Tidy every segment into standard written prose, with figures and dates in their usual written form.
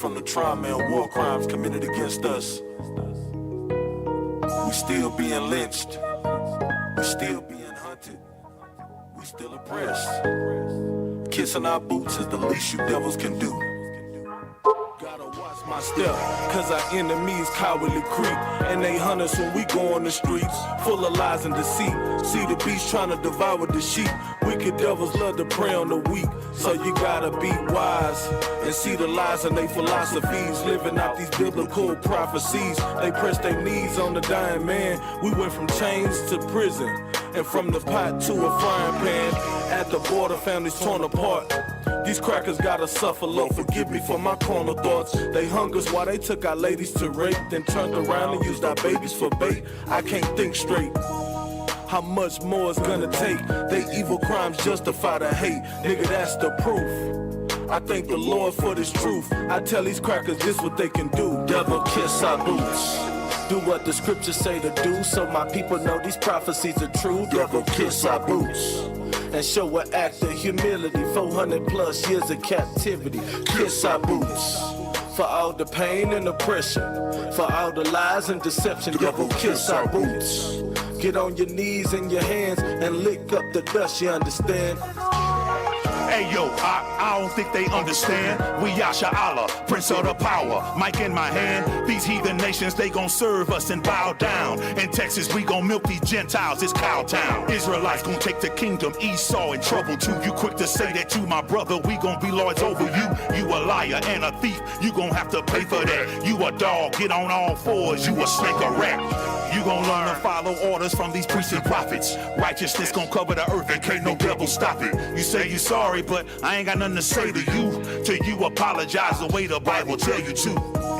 From the trauma and war crimes committed against us, we still being lynched, we still being hunted, we still oppressed. Kissing our boots is the least you devils can do. Gotta watch my step, cause our enemies cowardly creep, and they hunt us when we go on the streets, full of lies and deceit. See the beast trying to devour the sheep. Wicked devils love to prey on the weak, so you gotta be wise and see the lies in their philosophies, living out these biblical prophecies. They press their knees on the dying man. We went from chains to prison, and from the pot to a frying pan. At the border, families torn apart. These crackers gotta suffer, Lord, forgive me for my carnal thoughts. They hung us while they took our ladies to rape, then turned around and used our babies for bait. I can't think straight. How much more is gonna take? They evil crimes justify the hate. Nigga, that's the proof. I thank the Lord for this truth. I tell these crackers this what they can do. Devil, kiss our boots. Do what the scriptures say to do, so my people know these prophecies are true. Devil, kiss our boots and show an act of humility. 400 plus years of captivity. Kiss our boots for all the pain and oppression, for all the lies and deception. Devil, kiss our boots. Get on your knees and your hands and lick up the dust, you understand? Hey yo, I don't think they understand. We Yasha Allah, Prince of the Power, mic in my hand. These heathen nations, they gon' serve us and bow down. In Texas, we gon' milk these Gentiles, it's Cowtown. Israelites gon' take the kingdom, Esau in trouble too. You quick to say that you my brother, we gon' be lords over you. You a liar and a thief, you gon' have to pay for that. You a dog, get on all fours, you a snake, a rat. You gon' learn to follow orders from these priests and prophets. Righteousness gon' cover the earth and can't no devil stop it. You say you sorry, but I ain't got nothing to say to you. Till you apologize the way the Bible tell you to.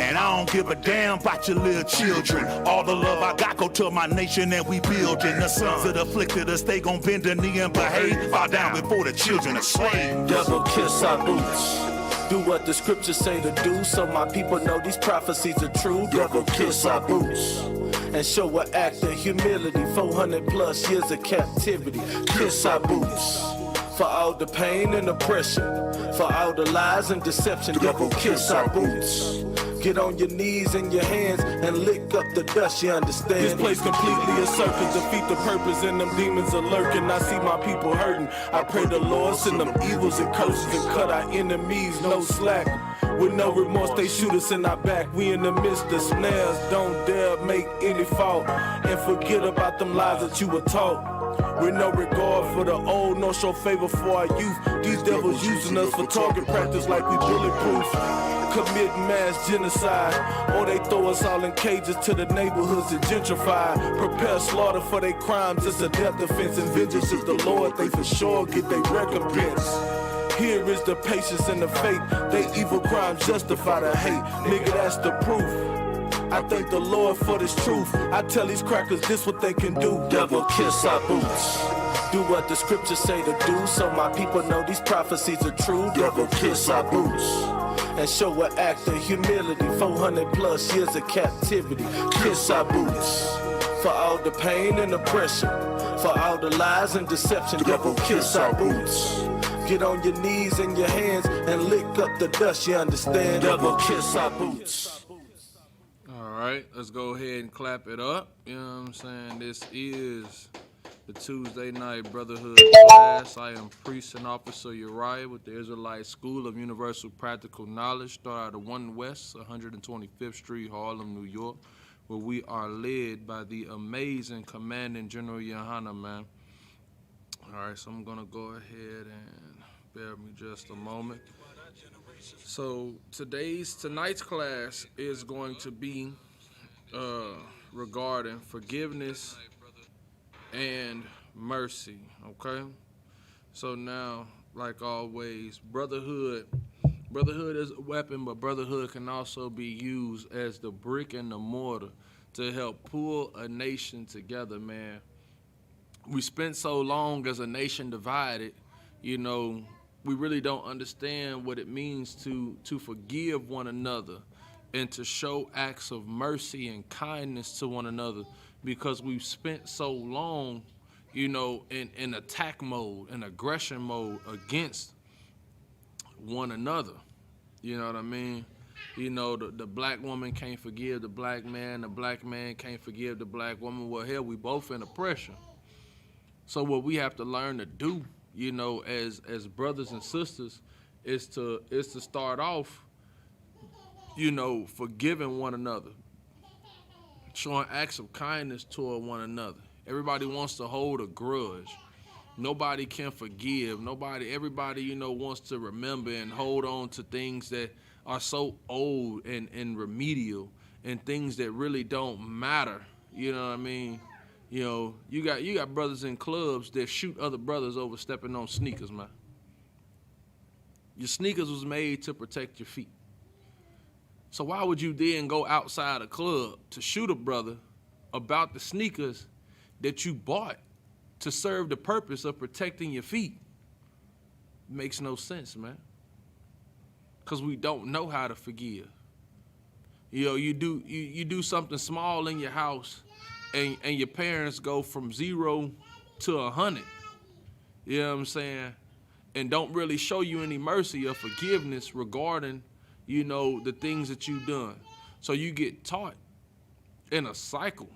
And I don't give a damn about your little children. All the love I got go to my nation and we building. The sons that afflicted us, they gon' bend the knee and behave. Bow down before the children are slaves. Devil, kiss our boots. Do what the scriptures say to do, so my people know these prophecies are true. Devil, kiss our boots and show an act of humility. 400 plus years of captivity. Kiss our boots for all the pain and oppression, for all the lies and deception. Devil, kiss our boots. Get on your knees and your hands and lick up the dust, you understand? This place completely a circus, defeat the purpose and them demons are lurking. I see my people hurting. I pray the Lord send them evils and curses and cut our enemies, no slack. With no remorse, they shoot us in our back. We in the midst of snares, don't dare make any fault. And forget about them lies that you were taught. With no regard for the old, nor show favor for our youth. These devils using us for target practice like we bulletproof. Commit mass genocide, or they throw us all in cages to the neighborhoods and gentrify. Prepare slaughter for their crimes, it's a death offense. And vengeance is the Lord, they for sure get their recompense. Here is the patience and the faith. They evil crimes justify the hate. Nigga, that's the proof. I thank the Lord for this truth. I tell these crackers this what they can do. Devil, kiss our boots. Do what the scriptures say to do, so my people know these prophecies are true. Devil, kiss our boots and show an act of humility. 400 plus years of captivity. Kiss our boots for all the pain and oppression, for all the lies and deception. Devil, kiss our boots. Get on your knees and your hands and lick up the dust, you understand? Devil, kiss our boots. All right, let's go ahead and clap it up. You know what I'm saying? This is the Tuesday night Brotherhood class. I am Priest and Officer Uriah with the Israelite School of Universal Practical Knowledge, start out of 1 West, 125th Street, Harlem, New York, where we are led by the amazing Commanding General Yohana, man. All right, so I'm gonna go ahead and bear with me just a moment. So tonight's class is going to be regarding forgiveness and mercy, okay? So now, like always, brotherhood is a weapon, but brotherhood can also be used as the brick and the mortar to help pull a nation together, man. We spent so long as a nation divided, you know, we really don't understand what it means to forgive one another and to show acts of mercy and kindness to one another, because we've spent so long, you know, in attack mode, in aggression mode against one another. You know what I mean? You know, the black woman can't forgive the black man can't forgive the black woman. Well, hell, we both in oppression. So what we have to learn to do, you know, as brothers and sisters, is to start off, you know, forgiving one another, showing acts of kindness toward one another. Everybody wants to hold a grudge. Nobody can forgive. Everybody, you know, wants to remember and hold on to things that are so old and remedial and things that really don't matter. You know what I mean? You know, you got brothers in clubs that shoot other brothers over stepping on sneakers, man. Your sneakers was made to protect your feet. So why would you then go outside a club to shoot a brother about the sneakers that you bought to serve the purpose of protecting your feet? Makes no sense, man. Because we don't know how to forgive. You know, you do something small in your house, and your parents go from 0 to 100. You know what I'm saying? And don't really show you any mercy or forgiveness regarding, you know, the things that you've done. So you get taught in a cycle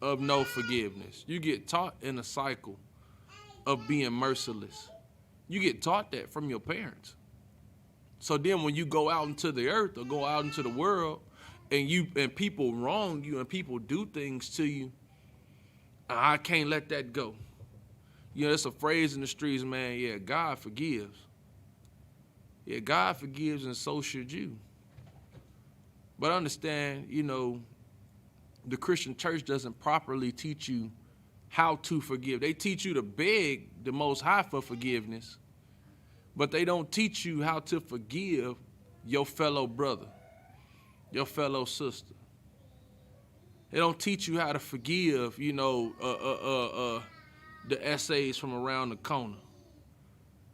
of no forgiveness. You get taught in a cycle of being merciless. You get taught that from your parents. So then when you go out into the earth or go out into the world and people wrong you and people do things to you, I can't let that go. You know, it's a phrase in the streets, man, yeah, God forgives. Yeah, God forgives, and so should you. But understand, you know, the Christian church doesn't properly teach you how to forgive. They teach you to beg the Most High for forgiveness, but they don't teach you how to forgive your fellow brother, your fellow sister. They don't teach you how to forgive, you know, the essays from around the corner,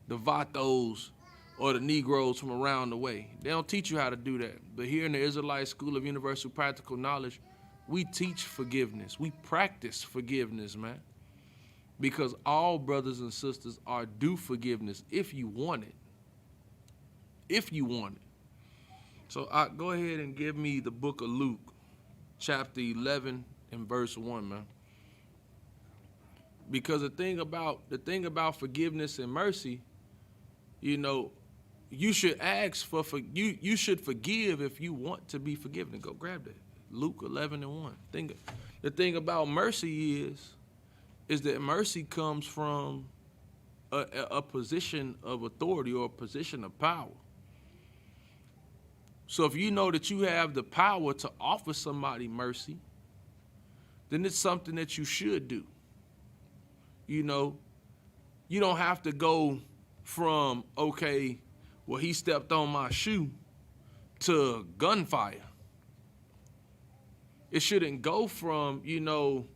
the vatos or the Negroes from around the way. They don't teach you how to do that. But here in the Israelite School of Universal Practical Knowledge, we teach forgiveness. We practice forgiveness, man. Because all brothers and sisters are due forgiveness if you want it. If you want it. So go ahead and give me the book of Luke, chapter 11 and verse 1, man. Because the thing about forgiveness and mercy, you know, you should ask for you should forgive if you want to be forgiven. Go grab that. Luke 11 and 1. The thing about mercy is that mercy comes from a position of authority or a position of power. So if you know that you have the power to offer somebody mercy, then it's something that you should do. You know, you don't have to go from, okay, well, he stepped on my shoe to gunfire. It shouldn't go from, you know,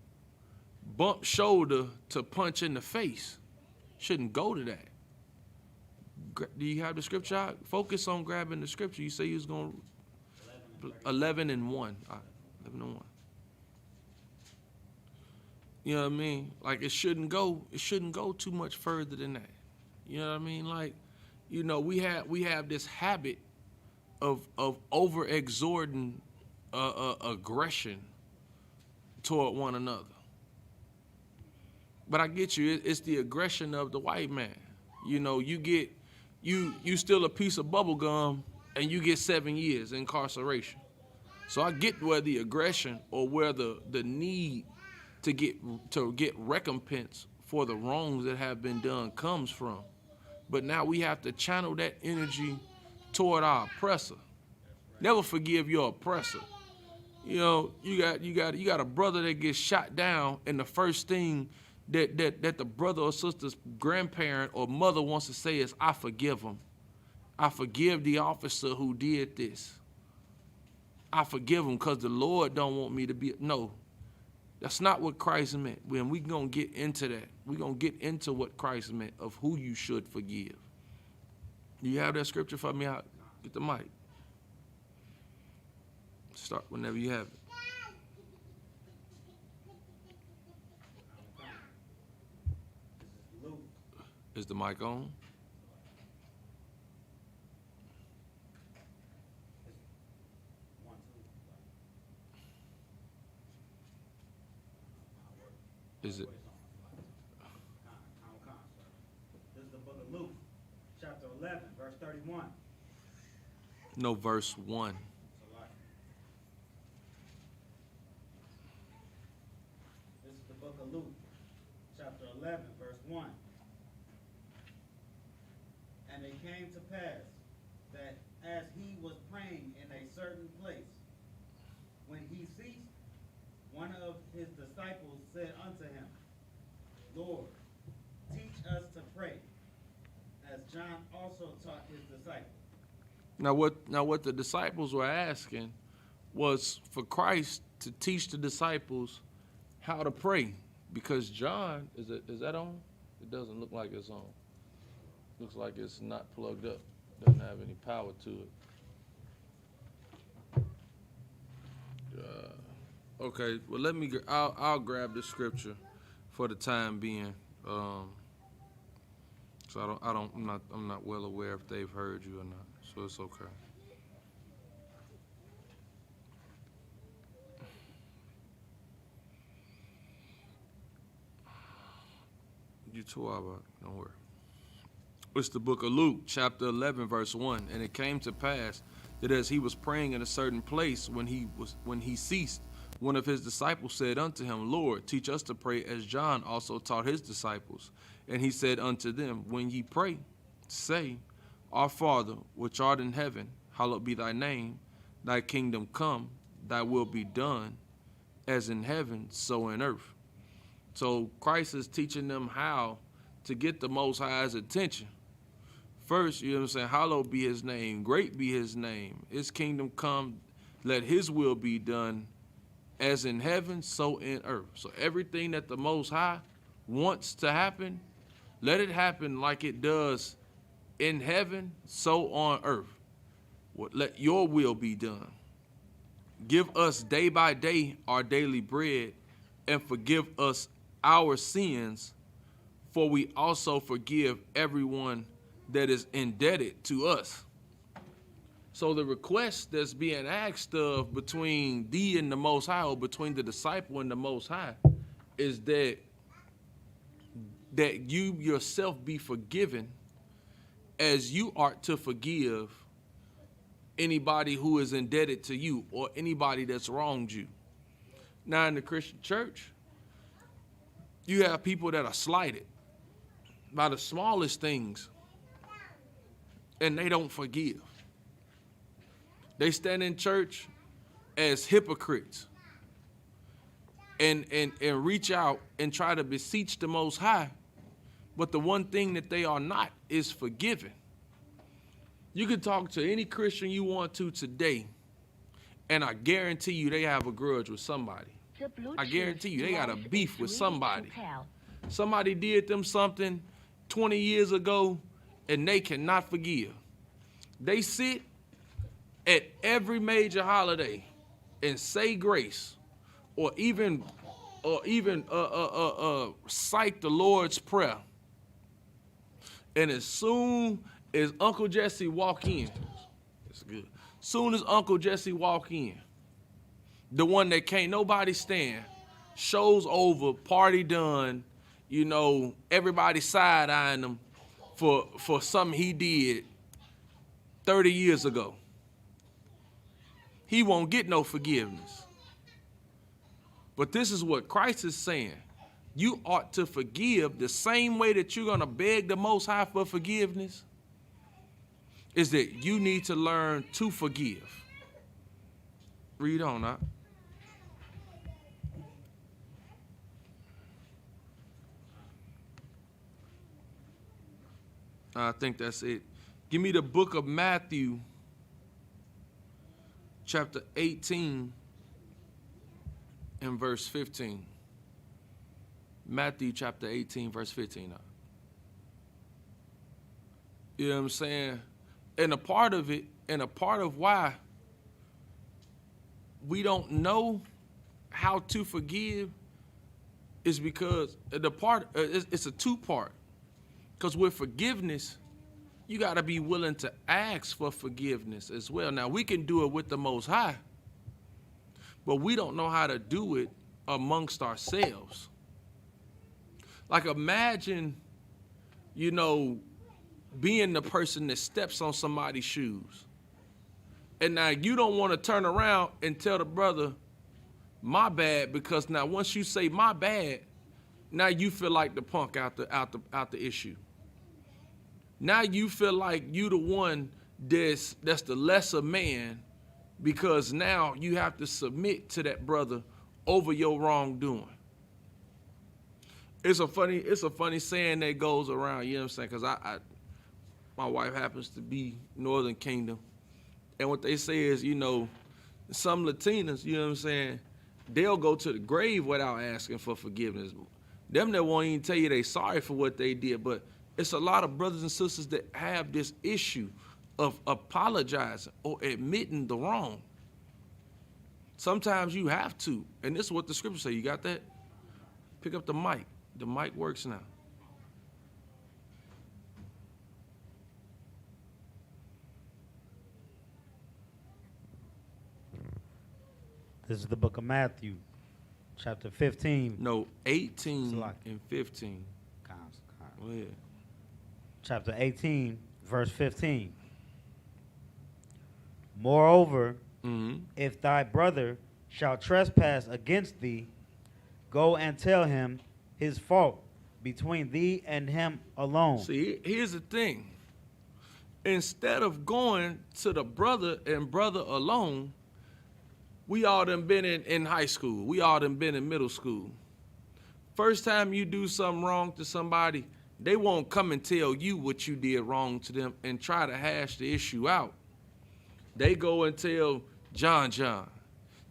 bump shoulder to punch in the face. Shouldn't go to that. Do you have the scripture out? Focus on grabbing the scripture. You say you was going to 11 and 1. 11 and 1. You know what I mean? Like it shouldn't go too much further than that. You know what I mean? Like, you know, we have this habit of over exhorting aggression toward one another. But I get you, it's the aggression of the white man. You know, you steal a piece of bubble gum and you get 7 years incarceration. So I get where the aggression or where the need to get recompense for the wrongs that have been done comes from. But now we have to channel that energy toward our oppressor. Never forgive your oppressor. You know, you got a brother that gets shot down, and the first thing that the brother or sister's grandparent or mother wants to say is, I forgive him. I forgive the officer who did this. I forgive him because the Lord don't want me to be. No, that's not what Christ meant. When we going to get into that, we're going to get into what Christ meant of who you should forgive. Do you have that scripture for me? Get the mic. Start whenever you have it. Is the mic on? Is it? This is the book of Luke, chapter 11, verse 31. No, verse 1. This is the book of Luke, chapter 11, verse 1. And it came to pass that as he was praying in a certain place, when he ceased, one of his disciples said unto him, Lord, teach us to pray, as John also taught his disciples. Now what the disciples were asking was for Christ to teach the disciples how to pray, because John, is that on? It doesn't look like it's on. Looks like it's not plugged up. Doesn't have any power to it. Okay, well I'll grab the scripture for the time being. So I'm not well aware if they've heard you or not. So it's okay. You too, Abba. Don't worry. It's the book of Luke, chapter 11, verse 1. And it came to pass that as he was praying in a certain place, when he ceased, one of his disciples said unto him, Lord, teach us to pray, as John also taught his disciples. And he said unto them, when ye pray, say, Our Father, which art in heaven, hallowed be thy name. Thy kingdom come, thy will be done, as in heaven, so in earth. So Christ is teaching them how to get the Most High's attention. First, you know what I'm saying, hallowed be his name, great be his name. His kingdom come, let his will be done, as in heaven, so in earth. So everything that the Most High wants to happen, let it happen like it does in heaven, so on earth. Let your will be done. Give us day by day our daily bread, and forgive us our sins, for we also forgive everyone that is indebted to us. So the request that's being asked of between thee and the Most High, or between the disciple and the Most High, is that you yourself be forgiven as you art to forgive anybody who is indebted to you or anybody that's wronged you. Now in the Christian church, you have people that are slighted by the smallest things, and they don't forgive. They stand in church as hypocrites and reach out and try to beseech the Most High, but the one thing that they are not is forgiving. You can talk to any Christian you want to today, and I guarantee you they have a grudge with somebody. I guarantee you they got a beef with somebody. Somebody did them something 20 years ago, and they cannot forgive. They sit at every major holiday and say grace, or even cite the Lord's Prayer. And as soon as Uncle Jesse walk in, it's good. Soon as Uncle Jesse walk in, the one that can't nobody stand, show's over, party done, you know, everybody side-eyeing him for something he did 30 years ago. He won't get no forgiveness. But this is what Christ is saying. You ought to forgive the same way that you're going to beg the Most High for forgiveness, is that you need to learn to forgive. Read on, huh? I think that's it. Give me the book of Matthew, chapter 18 and verse 15. Matthew chapter 18, verse 15. You know what I'm saying? And a part of it, and a part of why we don't know how to forgive is because it's a two-part. Because with forgiveness, you got to be willing to ask for forgiveness as well. Now, we can do it with the Most High, but we don't know how to do it amongst ourselves. Like imagine, you know, being the person that steps on somebody's shoes. And now you don't want to turn around and tell the brother, my bad, because now once you say my bad, now you feel like the punk out the issue. Now you feel like you the one that's the lesser man, because now you have to submit to that brother over your wrongdoing. It's a funny saying that goes around, you know what I'm saying? Because my wife happens to be Northern Kingdom. And what they say is, you know, some Latinas, you know what I'm saying, they'll go to the grave without asking for forgiveness. Them that won't even tell you they sorry for what they did, but it's a lot of brothers and sisters that have this issue of apologizing or admitting the wrong. Sometimes you have to, and this is what the scriptures say. You got that? Pick up the mic. The mic works now. This is the book of Matthew, chapter 15. No, 18 and 15. Go ahead. Chapter 18, verse 15. Moreover, if thy brother shall trespass against thee, go and tell him his fault between thee and him alone. See, here's the thing. Instead of going to the brother and brother alone, we all done been in high school. We all done been in middle school. First time you do something wrong to somebody, they won't come and tell you what you did wrong to them and try to hash the issue out. They go and tell John.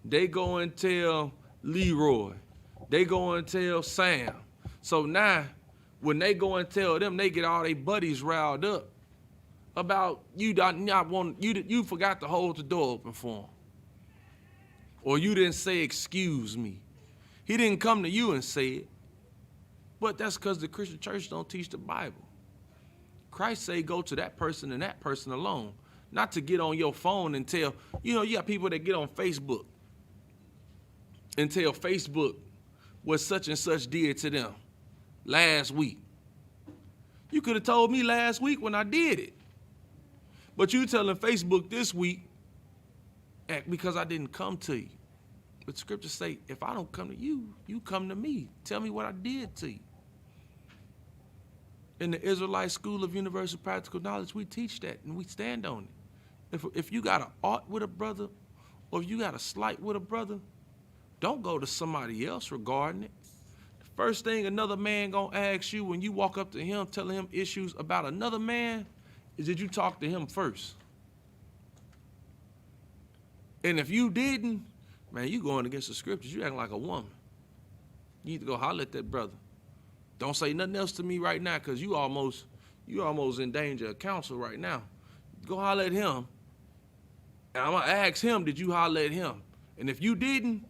They go and tell Leroy. They go and tell Sam. So now, when they go and tell them, they get all their buddies riled up about you forgot to hold the door open for them. Or you didn't say, excuse me. He didn't come to you and say it. But that's because the Christian church don't teach the Bible. Christ say go to that person and that person alone. Not to get on your phone and tell, you know, you got people that get on Facebook and tell Facebook what such and such did to them last week. You could have told me last week when I did it. But you telling Facebook this week because I didn't come to you. But scriptures say, if I don't come to you, you come to me. Tell me what I did to you. In the Israelite School of Universal Practical Knowledge, we teach that and we stand on it. If you got an ought with a brother, or if you got a slight with a brother, don't go to somebody else regarding it. The first thing another man gonna ask you when you walk up to him telling him issues about another man is, did you talk to him first? And if you didn't, man, you going against the scriptures. You acting like a woman. You need to go holler at that brother. Don't say nothing else to me right now, because you almost in danger of counsel right now. Go holler at him. And I'm gonna ask him, did you holler at him? And if you didn't,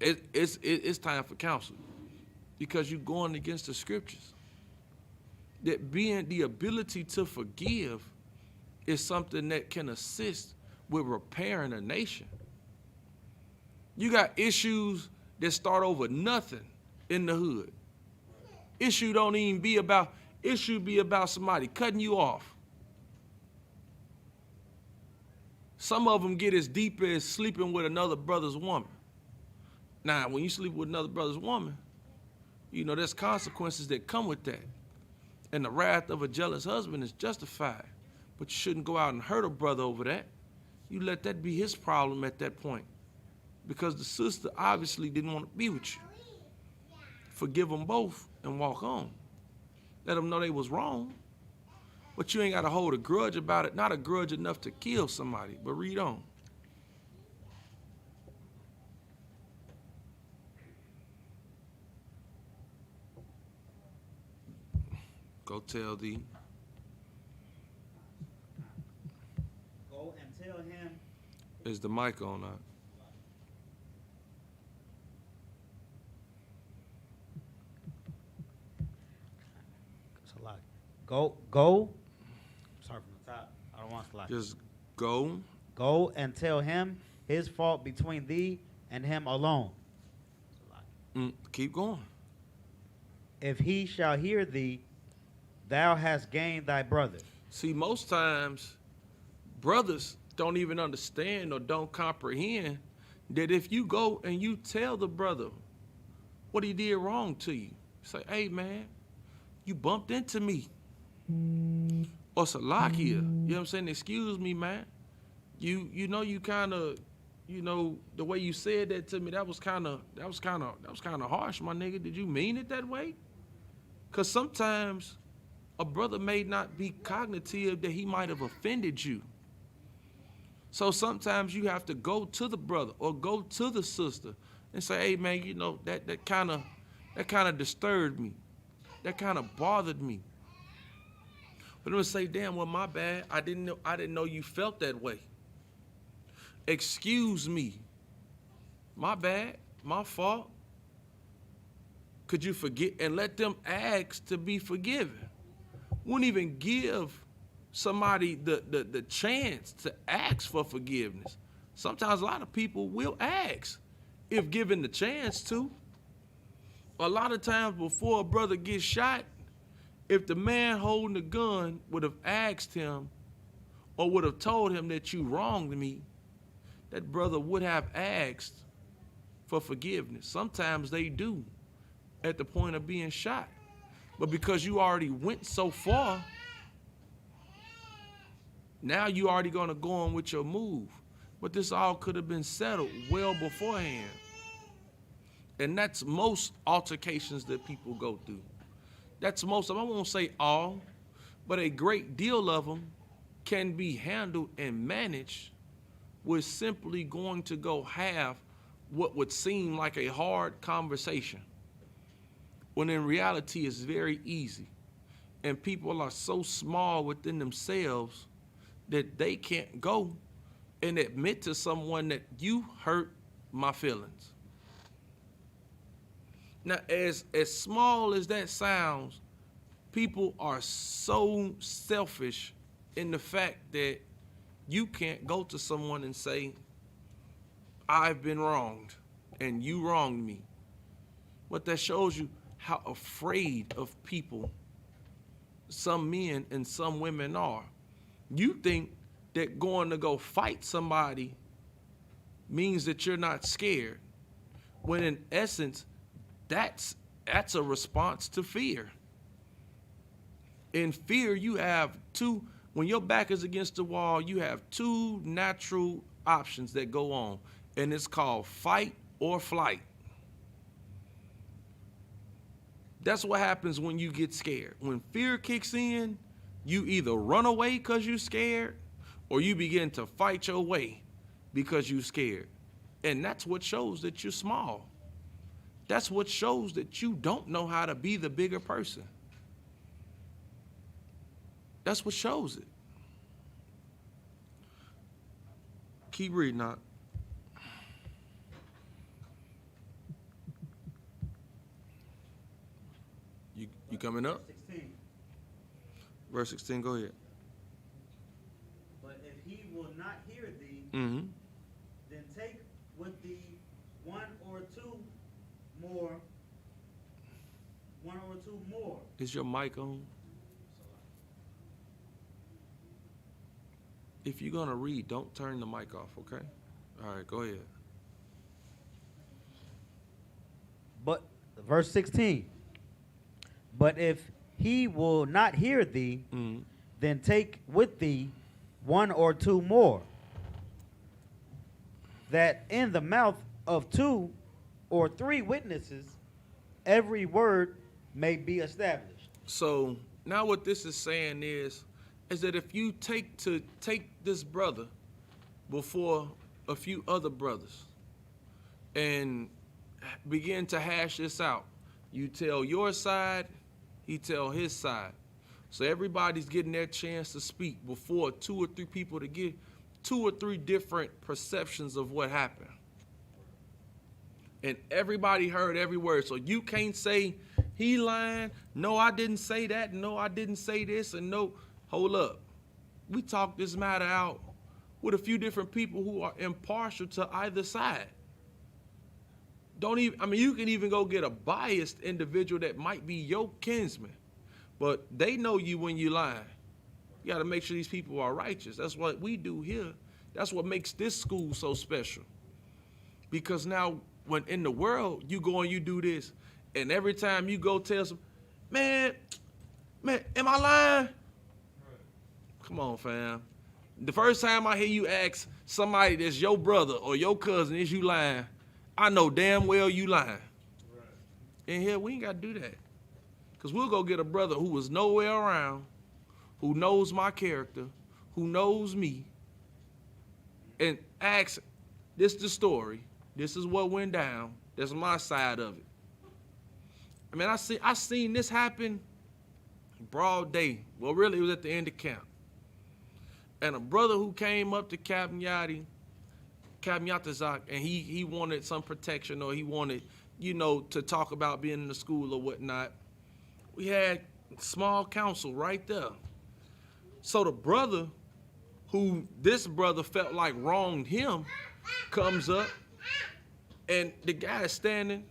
it's time for counsel, because you're going against the scriptures. That being the ability to forgive is something that can assist with repairing a nation. You got issues that start over nothing in the hood. Issue don't even be about, issue be about somebody cutting you off. Some of them get as deep as sleeping with another brother's woman. Now, when you sleep with another brother's woman, you know, there's consequences that come with that. And the wrath of a jealous husband is justified. But you shouldn't go out and hurt a brother over that. You let that be his problem at that point. Because the sister obviously didn't want to be with you. Forgive them both and walk on. Let them know they was wrong. But you ain't got to hold a grudge about it. Not a grudge enough to kill somebody. But read on. Go tell thee. Go and tell him. Is the mic on now? It's a lot. Go. Start from the top. I don't want to slide. Just go. Go and tell him his fault between thee and him alone. Keep going. if he shall hear thee, thou hast gained thy brother. See, most times, brothers don't even understand or don't comprehend that if you go and you tell the brother what he did wrong to you, say, hey, man, you bumped into me. Or Salakia, you know what I'm saying? Excuse me, man. You know, you kind of, you know, the way you said that to me, that was kind of harsh, my nigga. Did you mean it that way? Because sometimes a brother may not be cognitive that he might have offended you. So sometimes you have to go to the brother or go to the sister and say, hey, man, you know, that kind of disturbed me. That kind of bothered me. But I'm gonna say, damn, well, my bad. I didn't know you felt that way. Excuse me. My bad. My fault. Could you forget? And let them ask to be forgiven. Wouldn't even give somebody the chance to ask for forgiveness. Sometimes a lot of people will ask if given the chance to. A lot of times before a brother gets shot, if the man holding the gun would have asked him or would have told him that you wronged me, that brother would have asked for forgiveness. Sometimes they do at the point of being shot. But because you already went so far, now you already gonna go on with your move. But this all could have been settled well beforehand. And that's most altercations that people go through. That's most of them. I won't say all, but a great deal of them can be handled and managed with simply going to go have what would seem like a hard conversation, when in reality it's very easy. And people are so small within themselves that they can't go and admit to someone that you hurt my feelings. Now, as small as that sounds, people are so selfish in the fact that you can't go to someone and say, I've been wronged and you wronged me. But that shows you how afraid of people some men and some women are. You think that going to go fight somebody means that you're not scared, when in essence, that's a response to fear. In fear, you have two, when your back is against the wall, you have two natural options that go on, and it's called fight or flight. That's what happens when you get scared. When fear kicks in, you either run away because you're scared, or you begin to fight your way because you're scared. And that's what shows that you're small. That's what shows that you don't know how to be the bigger person. That's what shows it. Keep reading out. You coming up? 16. Verse 16, go ahead. But if he will not hear thee, Mm-hmm. then take with thee one or two more. Is your mic on? If you're gonna read, don't turn the mic off, okay? All right, go ahead. But verse 16. But if he will not hear thee, Mm-hmm. then take with thee one or two more, that in the mouth of two or three witnesses every word may be established. So now what this is saying is that if you take this brother before a few other brothers and begin to hash this out, you tell your side, he tell his side. So everybody's getting their chance to speak before two or three people to get two or three different perceptions of what happened. And everybody heard every word. So you can't say he lying, no, I didn't say that, no, I didn't say this, and no, hold up. We talked this matter out with a few different people who are impartial to either side. don't even, I mean, you can even go get a biased individual that might be your kinsman, but they know you when you lying. You got to make sure these people are righteous. That's what we do here. That's what makes this school so special. Because now, when in the world, you go and you do this, and every time you go tell some, man, am I lying? Come on, fam. The first time I hear you ask somebody that's your brother or your cousin, is you lying? I know damn well you lying. Right. And here, we ain't got to do that. Because we'll go get a brother who was nowhere around, who knows my character, who knows me, and ask, this the story. This is what went down. That's my side of it. I mean, I seen this happen broad day. Well, really, it was at the end of camp. And a brother who came up to Captain Yatazak, and he wanted some protection, or he wanted, to talk about being in the school or whatnot. We had small council right there. So the brother, who this brother felt like wronged him, comes up, and the guy is standing,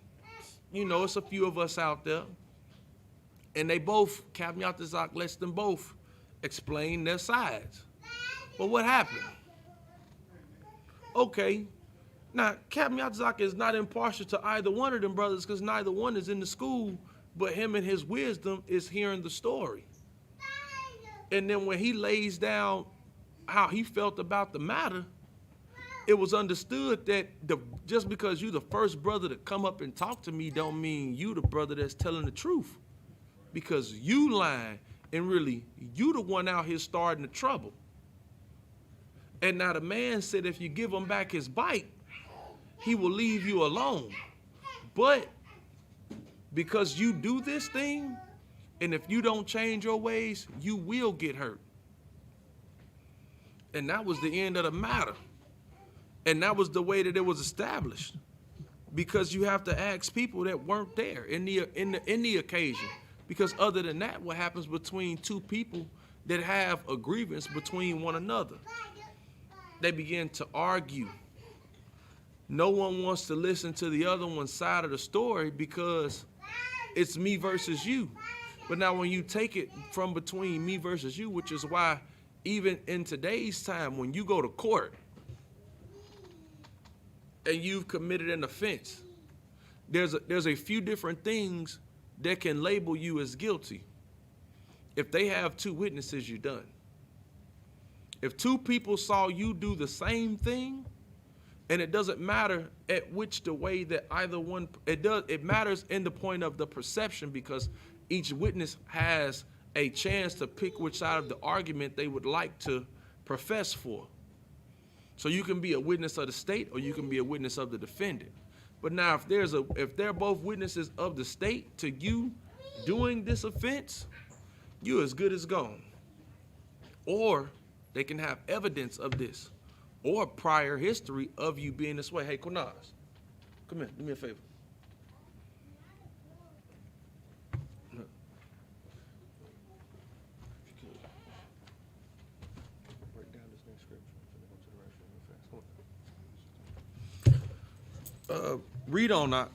it's a few of us out there, and they both, Captain Yatazak lets them both explain their sides. But what happened? Okay, now Captain Yatazak is not impartial to either one of them brothers, because neither one is in the school, but him and his wisdom is hearing the story. And then when he lays down how he felt about the matter, it was understood that just because you the first brother to come up and talk to me don't mean you the brother that's telling the truth. Because you lying, and really, you the one out here starting the trouble. And now the man said if you give him back his bite, he will leave you alone. But because you do this thing, and if you don't change your ways, you will get hurt. And that was the end of the matter. And that was the way that it was established. Because you have to ask people that weren't there in the occasion. Because other than that, what happens between two people that have a grievance between one another? They begin to argue. No one wants to listen to the other one's side of the story because it's me versus you. But now when you take it from between me versus you, which is why even in today's time, when you go to court and you've committed an offense, there's a few different things that can label you as guilty. If they have two witnesses, you're done. If two people saw you do the same thing, and it doesn't matter at which the way that either one, it matters in the point of the perception, because each witness has a chance to pick which side of the argument they would like to profess for. So you can be a witness of the state, or you can be a witness of the defendant. But now if they're both witnesses of the state to you doing this offense, you're as good as gone. Or they can have evidence of this, or prior history of you being this way. Hey, Konaz, come here, do me a favor. Break down this next scripture. Read on that.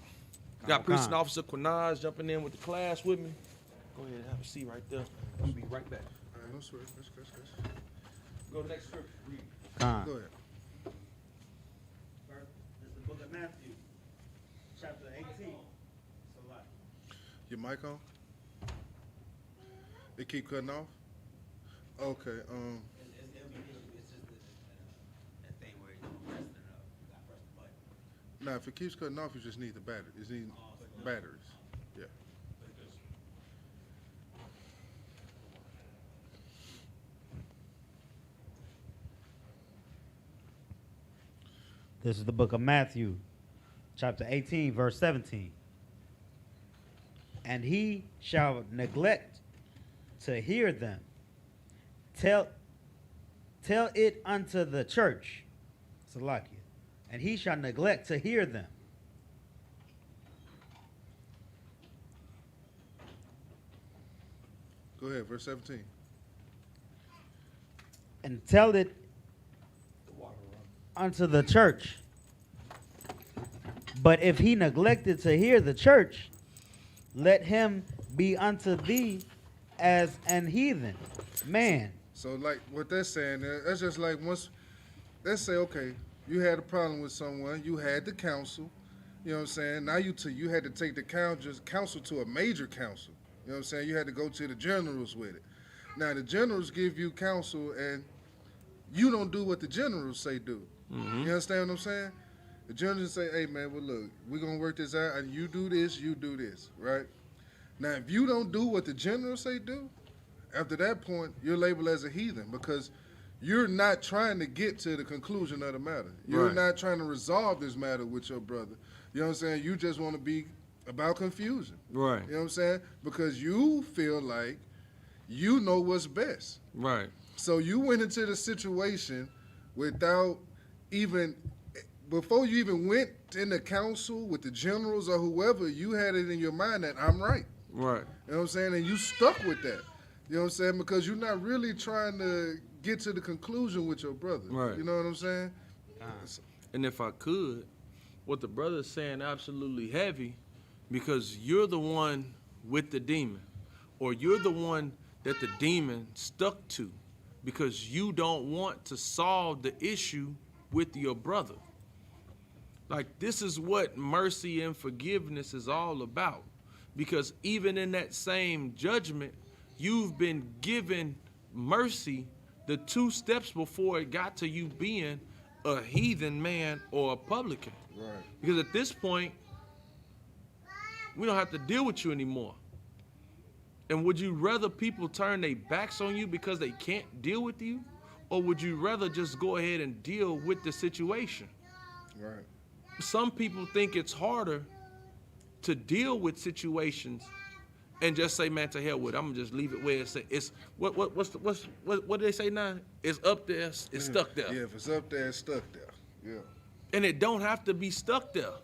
Got Precinct Officer Quinaz jumping in with the class with me. Go ahead and have a seat right there. I'm gonna be right back. All right, no sweat. That's. Go to the next scripture. Read. Go ahead. This is the book of Matthew, chapter 18. So like, Your mic on? It keep cutting off? Okay, it's just that thing where you're pressing it up. You got to press the button. now if it keeps cutting off, you just need the battery. It needs batteries. Yeah. This is the book of Matthew, chapter 18, verse 17. And he shall neglect to hear them. Tell it unto the church, Salakia, and he shall neglect to hear them. Go ahead, verse 17. And tell it unto the church. But if he neglected to hear the church, let him be unto thee as an heathen man. So like what they're saying, that's just like once, let's say, okay, you had a problem with someone, you had the council, you know what I'm saying? Now you had to take the council to a major council. You know what I'm saying? You had to go to the generals with it. Now the generals give you counsel and you don't do what the generals say do. Mm-hmm. You understand what I'm saying? The generals say, hey man, well look, we're gonna work this out and you do this, right? Now if you don't do what the generals say do, after that point, you're labeled as a heathen because you're not trying to get to the conclusion of the matter. You're Right. not trying to resolve this matter with your brother. You know what I'm saying? You just want to be about confusion. Right. You know what I'm saying? Because you feel like you know what's best. Right. So you went into the situation without even, before you even went in the council with the generals or whoever, you had it in your mind that I'm right. Right. You know what I'm saying? And you stuck with that. You know what I'm saying? Because you're not really trying to get to the conclusion with your brother. Right. You know what I'm saying? And if I could, what the brother's saying absolutely heavy, because you're the one with the demon, or you're the one that the demon stuck to, because you don't want to solve the issue with your brother. Like, this is what mercy and forgiveness is all about. Because even in that same judgment, you've been given mercy the 2 steps before it got to you being a heathen man or a publican. Right. Because at this point, we don't have to deal with you anymore. And would you rather people turn their backs on you because they can't deal with you? Or would you rather just go ahead and deal with the situation? Right. Some people think it's harder to deal with situations and just say, man, to hell with it. I'm gonna just leave it where it's at. It's what do they say now? It's up there, it's stuck there. Yeah, if it's up there, it's stuck there. Yeah. And it don't have to be stuck there.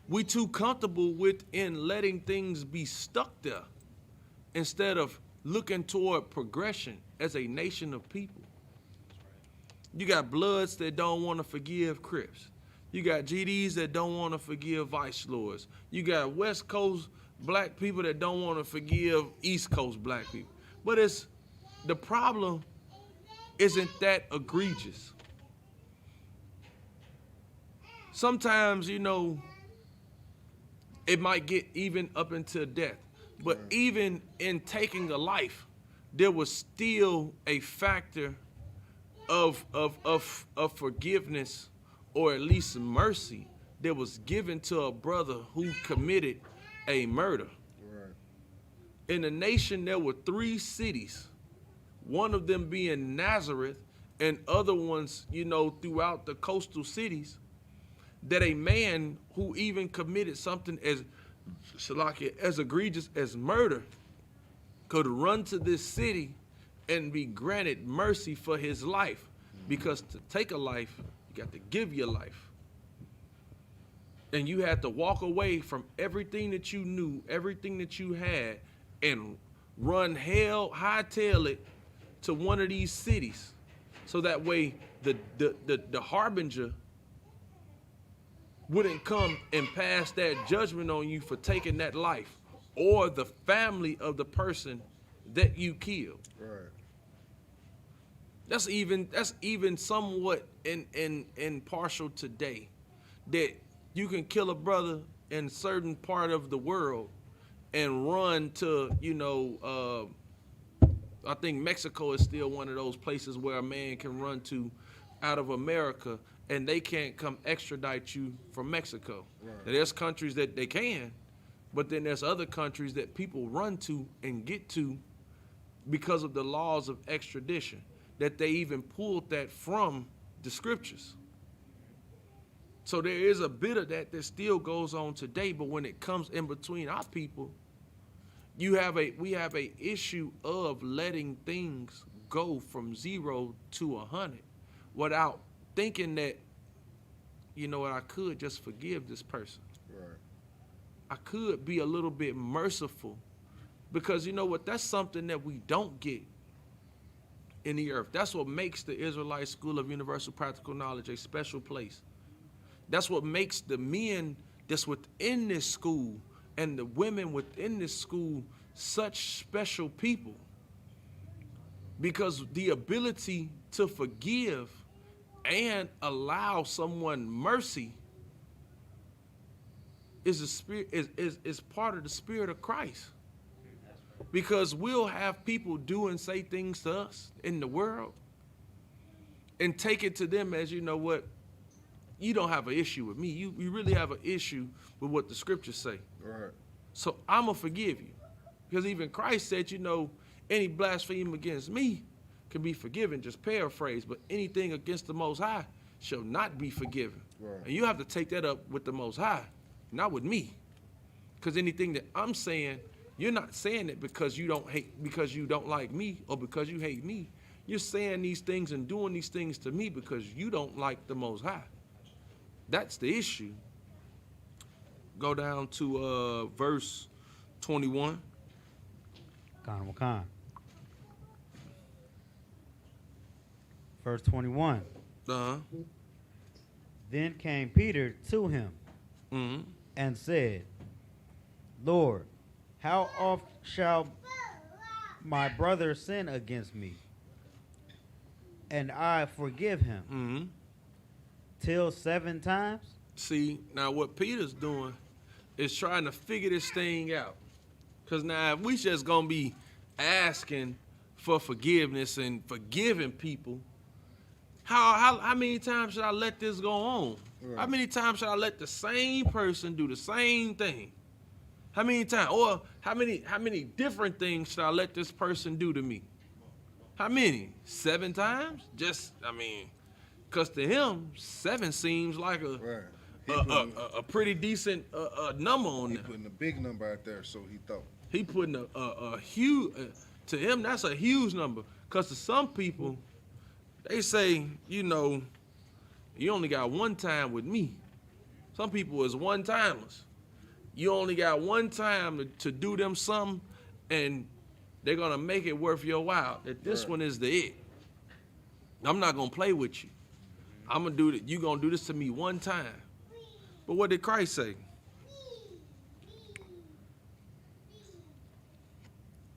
We too comfortable with in letting things be stuck there instead of looking toward progression as a nation of people. You got Bloods that don't want to forgive Crips. You got GDs that don't want to forgive Vice Lords. You got West Coast black people that don't want to forgive East Coast black people. But the problem isn't that egregious. Sometimes, you know, it might get even up into death. But even in taking a life, there was still a factor of forgiveness, or at least mercy, that was given to a brother who committed a murder. Right. In the nation, there were 3 cities, one of them being Nazareth, and other ones, you know, throughout the coastal cities, that a man who even committed something as egregious as murder could run to this city and be granted mercy for his life. Because to take a life, you got to give your life. And you had to walk away from everything that you knew, everything that you had, and run hightail it to one of these cities. So that way the harbinger wouldn't come and pass that judgment on you for taking that life, or the family of the person that you killed. Right. That's even somewhat in partial today, that you can kill a brother in a certain part of the world and run to, you know, I think Mexico is still one of those places where a man can run to out of America, and they can't come extradite you from Mexico. Right. Now, there's countries that they can, but then there's other countries that people run to and get to because of the laws of extradition, that they even pulled that from the scriptures. So there is a bit of that still goes on today, but when it comes in between our people, we have a issue of letting things go from 0 to 100 without thinking that, you know what, I could just forgive this person. Right. I could be a little bit merciful, because you know what, that's something that we don't get in the earth. That's what makes the Israelite School of Universal Practical Knowledge a special place. That's what makes the men that's within this school and the women within this school such special people. Because the ability to forgive and allow someone mercy is a spirit is part of the spirit of Christ. Because we'll have people do and say things to us in the world and take it to them as, you know what, you don't have an issue with me. You really have an issue with what the scriptures say. Right. So I'm going to forgive you. Because even Christ said, you know, any blasphemy against me can be forgiven, just paraphrase, but anything against the Most High shall not be forgiven. Right. And you have to take that up with the Most High, not with me. Because anything that I'm saying, you're not saying it because you don't like me or because you hate me. You're saying these things and doing these things to me because you don't like the Most High. That's the issue. Go down to verse 21. Khan. Verse 21. Uh-huh. Then came Peter to him Mm-hmm. and said, Lord, how oft shall my brother sin against me, and I forgive him? Mm-hmm. Till 7 times? See, now what Peter's doing is trying to figure this thing out. Because now if we just going to be asking for forgiveness and forgiving people, how many times should I let this go on? Right. How many times should I let the same person do the same thing? How many times? Or how many different things should I let this person do to me? How many? 7 times? Because to him, 7 seems like a pretty decent number on He there. putting a big number out there, so he thought. He putting a huge, to him, that's a huge number. Because to some people, they say, you know, you only got one time with me. Some people is one-timers. You only got one time to do them something, and they're going to make it worth your while. That this Right. one is the it. I'm not going to play with you. I'm going to do that. You're going to do this to me one time. But what did Christ say?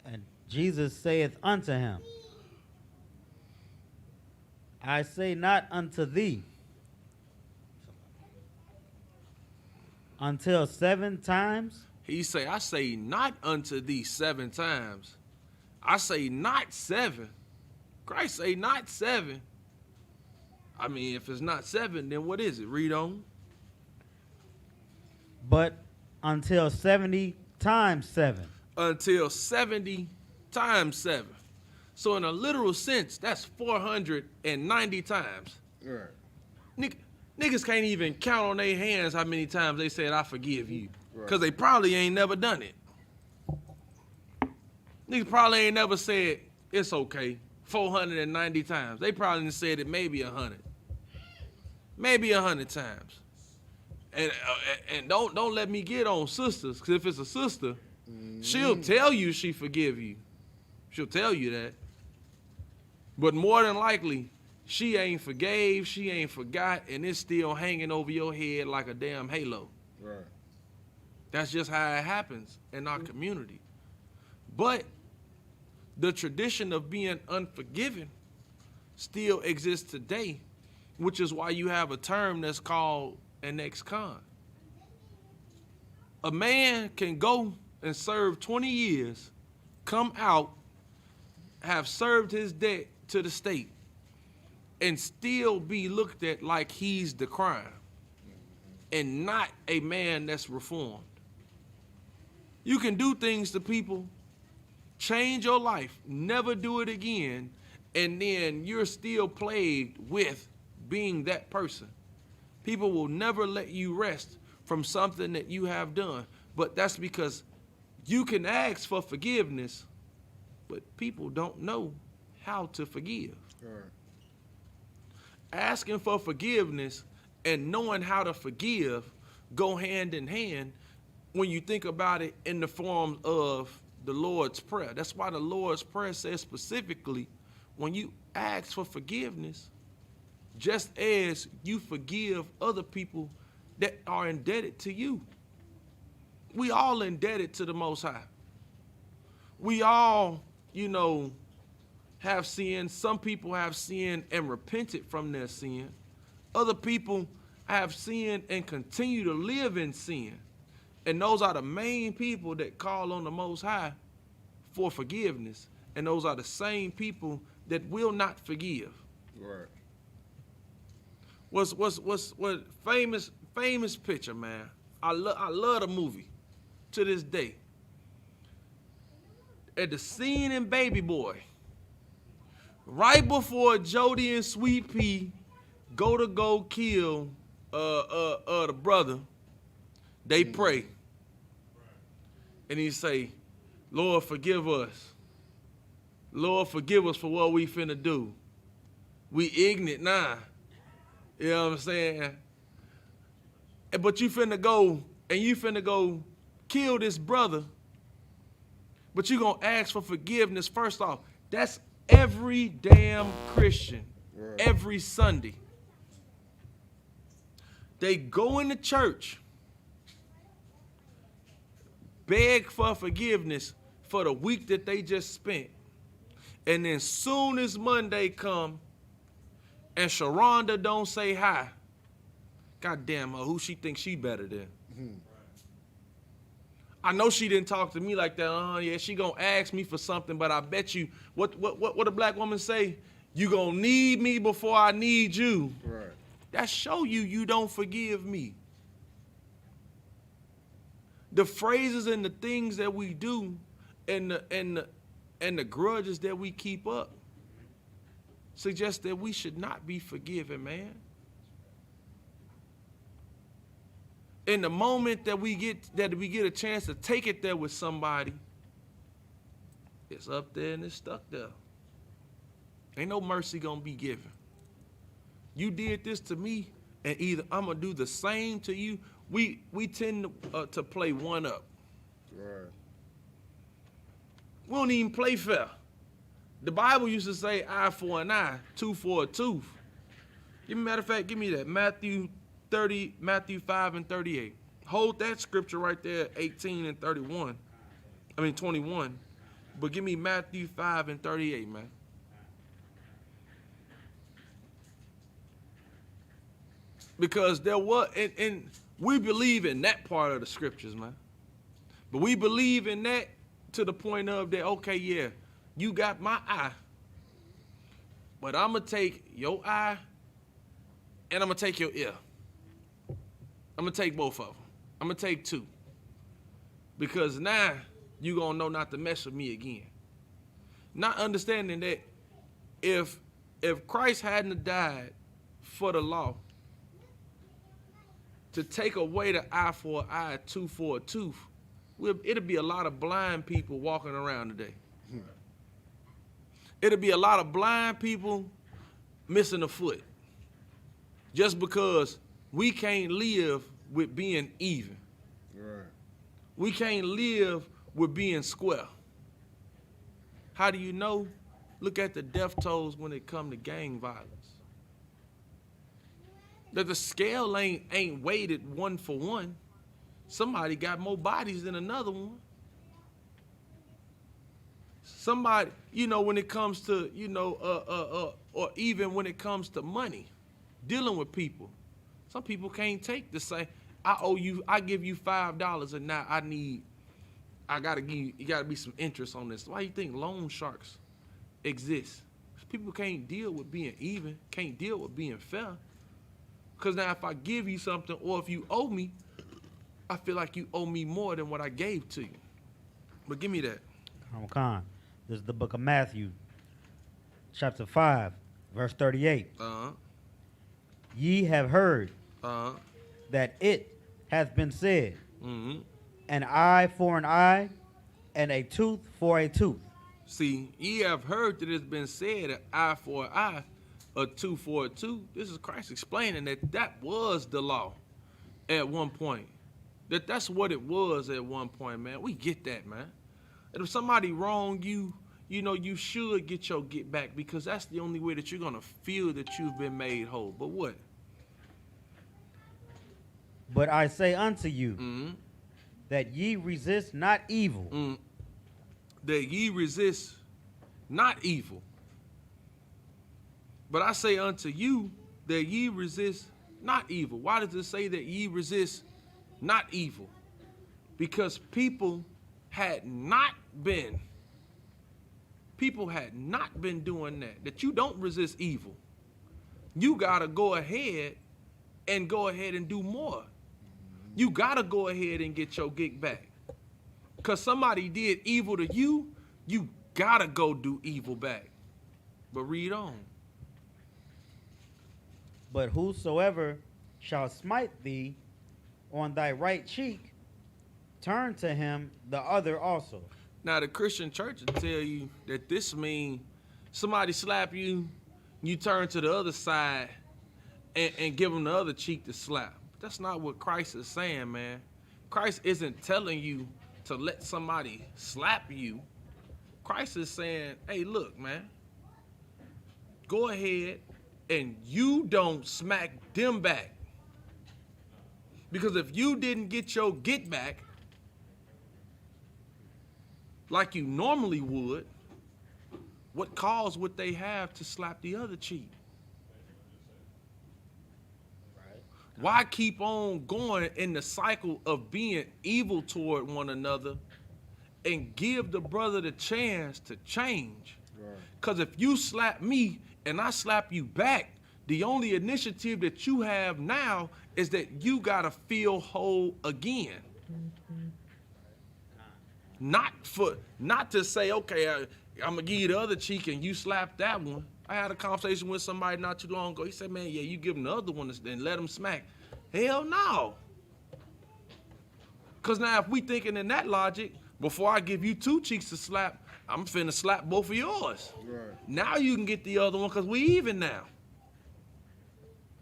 And Jesus saith unto him, I say not unto thee, until 7 times? He say, I say not unto thee 7 times. I say not 7. Christ say not 7. I mean, if it's not 7, then what is it? Read on. But until 70 times 7. Until 70 times 7. So in a literal sense, that's 490 times. Right. Niggas can't even count on their hands how many times they said, I forgive you. Right. Because they probably ain't never done it. Niggas probably ain't never said, it's okay, 490 times. They probably done said it maybe 100. Maybe 100 times. And don't let me get on sisters, because if it's a sister, she'll tell you she forgive you. She'll tell you that. But more than likely, she ain't forgave, she ain't forgot, and it's still hanging over your head like a damn halo. Right. That's just how it happens in our community. But the tradition of being unforgiven still exists today, which is why you have a term that's called an ex-con. A man can go and serve 20 years, come out, have served his debt to the state, and still be looked at like he's the crime and not a man that's reformed. You can do things to people, change your life, never do it again, and then you're still plagued with being that person. People will never let you rest from something that you have done, but that's because you can ask for forgiveness, but people don't know how to forgive. Right. Asking for forgiveness and knowing how to forgive go hand in hand when you think about it in the form of the Lord's Prayer. That's why the Lord's Prayer says specifically, when you ask for forgiveness, just as you forgive other people, that are indebted to you. We all indebted to the Most High. We all, have sinned. Some people have sinned and repented from their sin. Other people have sinned and continue to live in sin. And those are the main people that call on the Most High for forgiveness. And those are the same people that will not forgive. Right. What famous picture, man. I love the movie to this day. At the scene in Baby Boy, right before Jody and Sweet Pea go kill the brother, they pray. And he say, Lord, forgive us. Lord, forgive us for what we finna do. We ignorant now. You know what I'm saying? But you finna go kill this brother. But you gonna ask for forgiveness first off. That's every damn Christian, every Sunday. They go into church, beg for forgiveness for the week that they just spent. And then soon as Monday come and Sharonda don't say hi, goddamn her, who she thinks she better than? I know she didn't talk to me like that. Yeah, she gonna ask me for something, but I bet you, what a black woman say? You gonna need me before I need you. Right. That show you don't forgive me. The phrases and the things that we do and the grudges that we keep up suggest that we should not be forgiven, man. In the moment that we get a chance to take it there with somebody, it's up there and it's stuck there. Ain't no mercy gonna be given. You did this to me, and either I'm gonna do the same to you. We tend to play one up. Right. We don't even play fair. The Bible used to say eye for an eye, tooth for a tooth. Matter of fact, give me that. Matthew 5 and 38. Hold that scripture right there, 18 and 21. 21. But give me Matthew 5 and 38, man. Because there was, and we believe in that part of the scriptures, man. But we believe in that to the point of that, okay, yeah, you got my eye, but I'm going to take your eye and I'm going to take your ear. I'm going to take both of them. I'm going to take two. Because now you're going to know not to mess with me again. Not understanding that if Christ hadn't died for the law, to take away the eye for an eye, tooth for a tooth, it'll be a lot of blind people walking around today. It'll be a lot of blind people missing a foot. Just because we can't live with being even. Right. We can't live with being square. How do you know? Look at the death tolls when it comes to gang violence. That the scale ain't weighted 1 for 1. Somebody got more bodies than another one. Somebody, when it comes to, or even when it comes to money, dealing with people. Some people can't take the same. I give you $5 and now you gotta be some interest on this. Why do you think loan sharks exist? People can't deal with being even, can't deal with being fair. Because now if I give you something or if you owe me, I feel like you owe me more than what I gave to you. But give me that. Khan. This is the book of Matthew, chapter 5, verse 38. Ye have heard that it hath been said, an eye for an eye, and a tooth for a tooth. See, ye have heard that it's been said, an eye for an eye, a tooth for a tooth. This is Christ explaining that was the law at one point. That's what it was at one point, man. We get that, man. And if somebody wrong you, you should get your get back, because that's the only way that you're going to feel that you've been made whole. But what? But I say unto you that ye resist not evil. That ye resist not evil. But I say unto you that ye resist not evil. Why does it say that ye resist not evil? Because people had not been doing that. That you don't resist evil. You gotta go ahead and do more. You gotta go ahead and get your gig back. Cause somebody did evil to you, you gotta go do evil back. But read on. But whosoever shall smite thee on thy right cheek, turn to him the other also. Now the Christian church will tell you that this means somebody slap you, you turn to the other side and give them the other cheek to slap. That's not what Christ is saying, man. Christ isn't telling you to let somebody slap you. Christ is saying, hey, look, man, go ahead and you don't smack them back. Because if you didn't get your get back like you normally would, what cause would they have to slap the other cheek? Why keep on going in the cycle of being evil toward one another and give the brother the chance to change? Because if you slap me and I slap you back, the only initiative that you have now is that you got to feel whole again. Not to say, okay, I'm going to give you the other cheek and you slap that one. I had a conversation with somebody not too long ago. He said, man, yeah, you give him the other one and let him smack. Hell no. Because now if we thinking in that logic, before I give you two cheeks to slap, I'm finna slap both of yours. Right. Now you can get the other one because we even now.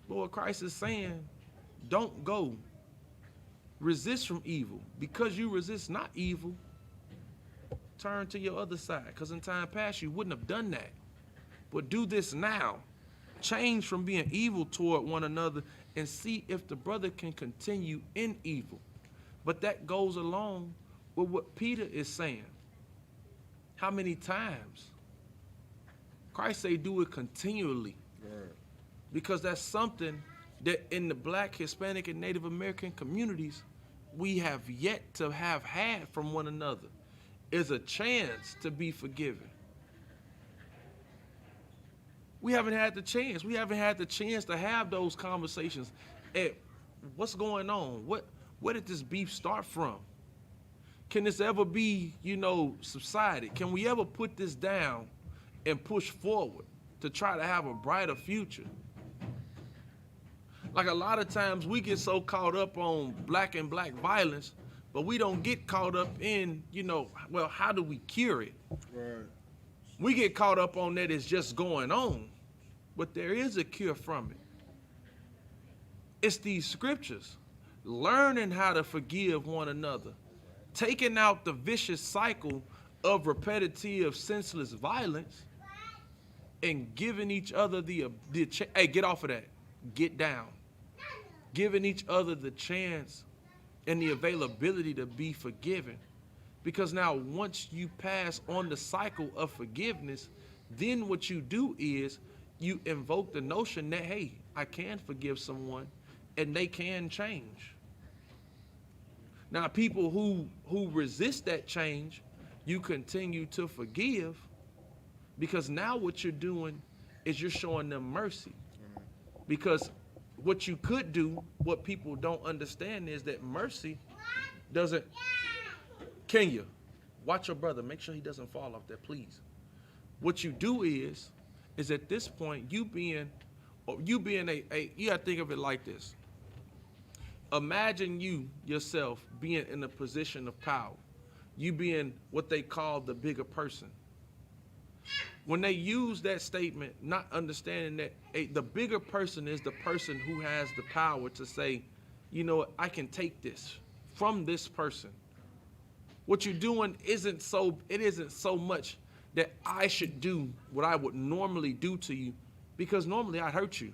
But what Christ is saying, don't go. Resist from evil. Because you resist not evil, turn to your other side. Because in time past, you wouldn't have done that. But do this now. Change from being evil toward one another and see if the brother can continue in evil. But that goes along with what Peter is saying. How many times? Christ say do it continually. Right. Because that's something that in the Black, Hispanic, and Native American communities, we have yet to have had from one another, is a chance to be forgiven. We haven't had the chance. We haven't had the chance to have those conversations. Hey, what's going on? Where did this beef start from? Can this ever be, subsided? Can we ever put this down and push forward to try to have a brighter future? Like a lot of times we get so caught up on black violence, but we don't get caught up in, well, how do we cure it? Right. We get caught up on that it's just going on, but there is a cure from it. It's these scriptures, learning how to forgive one another, taking out the vicious cycle of repetitive, senseless violence, and giving each other hey, get off of that, get down. Giving each other the chance and the availability to be forgiven. Because now once you pass on the cycle of forgiveness, then what you do is you invoke the notion that, hey, I can forgive someone and they can change. Now people who resist that change, you continue to forgive, because now what you're doing is you're showing them mercy. Because what you could do, what people don't understand, is that mercy doesn't. Kenya, watch your brother. Make sure he doesn't fall off there, please. What you do is at this point, you being you gotta think of it like this. Imagine you yourself being in a position of power. You being what they call the bigger person. When they use that statement, not understanding that the bigger person is the person who has the power to say, you know what, I can take this from this person. What you're doing isn't so much that I should do what I would normally do to you, because normally I hurt you.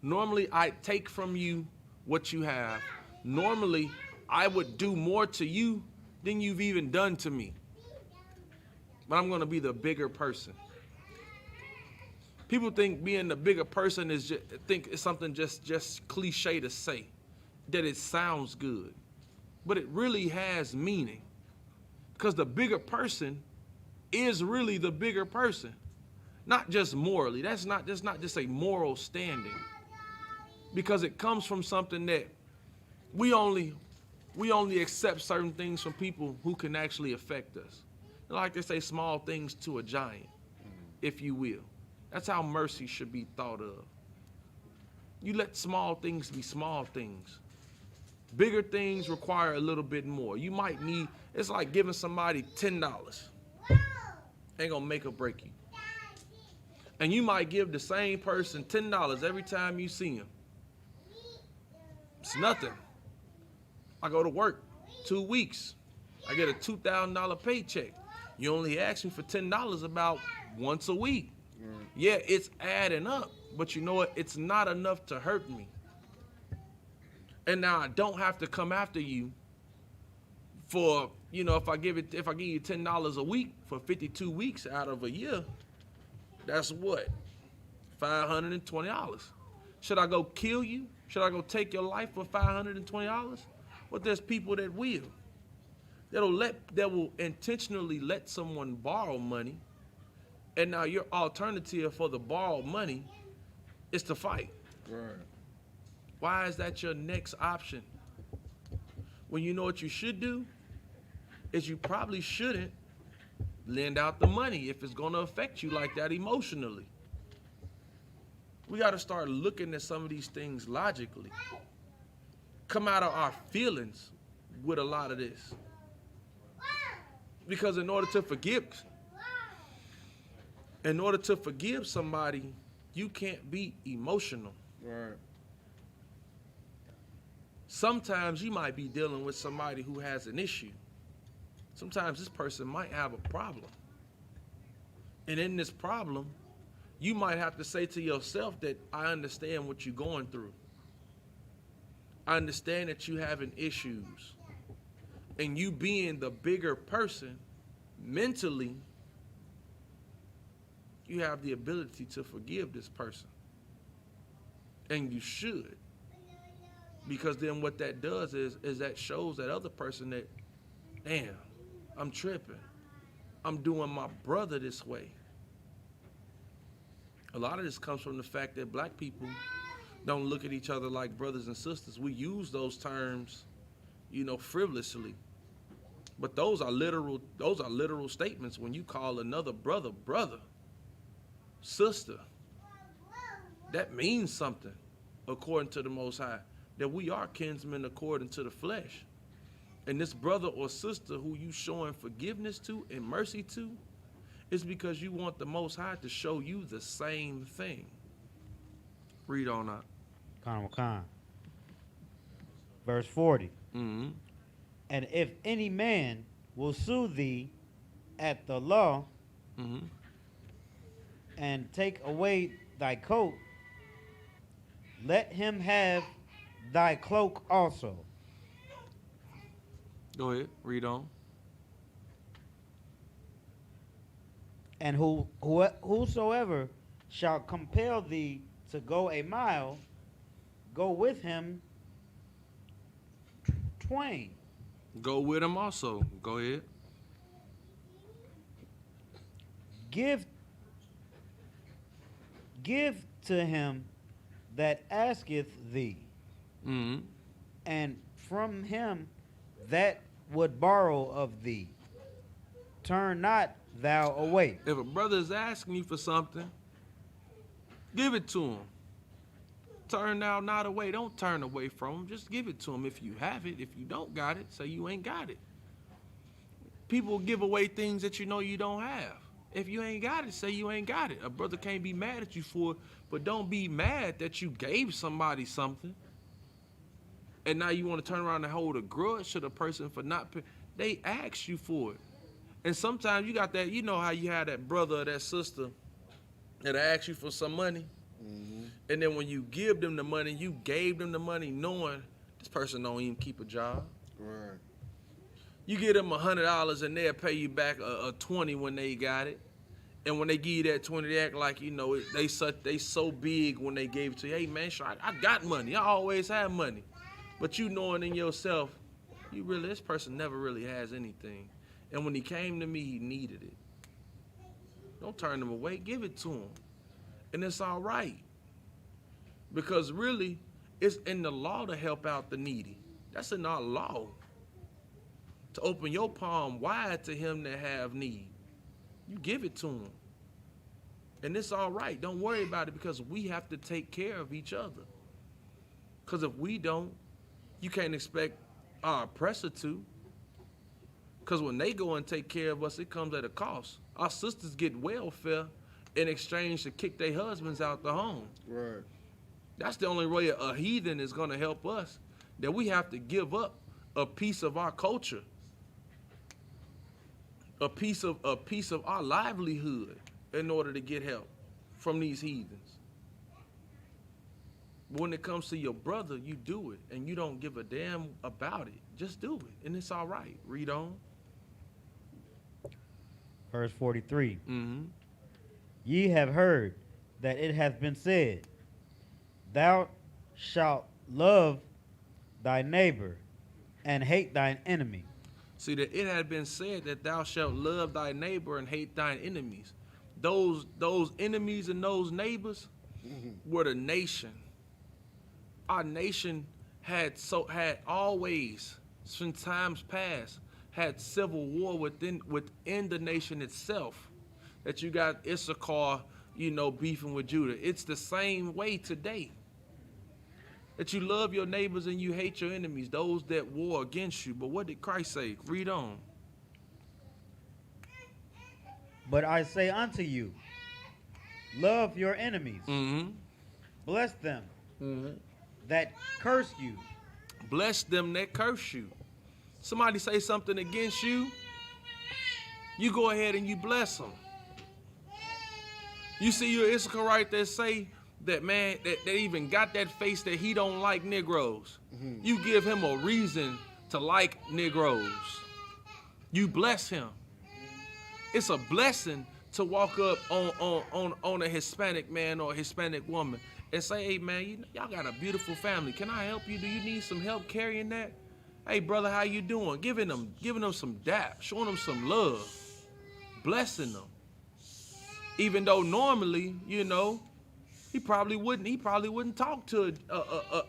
Normally I take from you what you have. Normally, I would do more to you than you've even done to me. But I'm going to be the bigger person. People think being the bigger person is think it's something just cliche to say, that it sounds good. But it really has meaning. Because the bigger person is really the bigger person. Not just morally. That's not just a moral standing. Because it comes from something that we only accept certain things from people who can actually affect us. Like they say, small things to a giant, if you will. That's how mercy should be thought of. You let small things be small things. Bigger things require a little bit more. You might need, it's like giving somebody $10. Ain't gonna make or break you. And you might give the same person $10 every time you see him. It's nothing. I go to work 2 weeks. I get a $2,000 paycheck. You only ask me for $10 about once a week. Right. Yeah, it's adding up, but you know what? It's not enough to hurt me. And now I don't have to come after you for, if I give you $10 a week for 52 weeks out of a year, that's what? $520. Should I go kill you? Should I go take your life for $520? Well, there's people that will. That will intentionally let someone borrow money, and now your alternative for the borrowed money is to fight. Right. Why is that your next option? When you know what you should do is you probably shouldn't lend out the money if it's going to affect you like that emotionally. We got to start looking at some of these things logically. Come out of our feelings with a lot of this. Because in order to forgive somebody, you can't be emotional. Right. Sometimes you might be dealing with somebody who has an issue. Sometimes this person might have a problem. And in this problem, you might have to say to yourself that I understand what you're going through. I understand that you're having issues. And you being the bigger person, mentally, you have the ability to forgive this person. And you should. Because then what that does is that shows that other person that, damn, I'm tripping. I'm doing my brother this way. A lot of this comes from the fact that black people don't look at each other like brothers and sisters. We use those terms, frivolously. But those are literal statements when you call another brother, sister. That means something according to the Most High, that we are kinsmen according to the flesh. And this brother or sister who you showing forgiveness to and mercy to is because you want the Most High to show you the same thing. Read on up. Khan. Verse 40. Mm-hmm. And if any man will sue thee at the law, Mm-hmm. and take away thy coat, let him have thy cloak also. Go ahead. Read on. And whosoever shall compel thee to go a mile, go with him twain. Go with him also. Go ahead. Give to him that asketh thee, Mm-hmm. and from him that would borrow of thee. Turn not thou away. If a brother is asking you for something, give it to him. Turn thou not away. Don't turn away from him. Just give it to him if you have it. If you don't got it, say you ain't got it. People give away things that you know you don't have. If you ain't got it, say you ain't got it. A brother can't be mad at you for it, but don't be mad that you gave somebody something. And now you want to turn around and hold a grudge to the person for not paying. They asked you for it. And sometimes you got that, you know how you have that brother or that sister that asks you for some money. Mm-hmm. And then when you give them the money, you gave them the money knowing this person don't even keep a job. Right. You give them $100 and they'll pay you back a 20 when they got it. And when they give you that 20, they act like, you know, they so big when they gave it to you. Hey, man, sure, I got money. I always have money. But you knowing in yourself, this person never really has anything. And when he came to me, he needed it. Don't turn them away. Give it to him. And it's all right. Because really, it's in the law to help out the needy. That's in our law. To open your palm wide to him that have need. You give it to him. And it's all right. Don't worry about it because we have to take care of each other. Because if we don't, you can't expect our oppressor to. Because when they go and take care of us, it comes at a cost. Our sisters get welfare in exchange to kick their husbands out the home. Right. That's the only way a heathen is going to help us. That we have to give up a piece of our culture. A piece of our livelihood in order to get help from these heathens. But when it comes to your brother, you do it, and you don't give a damn about it. Just do it, and it's all right. Read on. Verse 43. Mm-hmm. Ye have heard that it hath been said, Thou shalt love thy neighbor and hate thine enemy. See, that it had been said that thou shalt love thy neighbor and hate thine enemies. Those enemies and those neighbors were the nation. Our nation had always, since times past, had civil war within the nation itself. That you got Isupk, beefing with Judah. It's the same way today. That you love your neighbors and you hate your enemies, those that war against you. But what did Christ say? Read on. But I say unto you, love your enemies. Mm-hmm. Bless them Mm-hmm. that curse you. Bless them that curse you. Somebody say something against you, you go ahead and you bless them. You see your Isupk right there say that, man, that even got that face that he don't like Negroes. Mm-hmm. You give him a reason to like Negroes. You bless him. It's a blessing to walk up on a Hispanic man or a Hispanic woman and say, hey, man, y'all got a beautiful family. Can I help you? Do you need some help carrying that? Hey, brother, how you doing? Giving them some dap, showing them some love, blessing them. Even though normally, he probably wouldn't talk to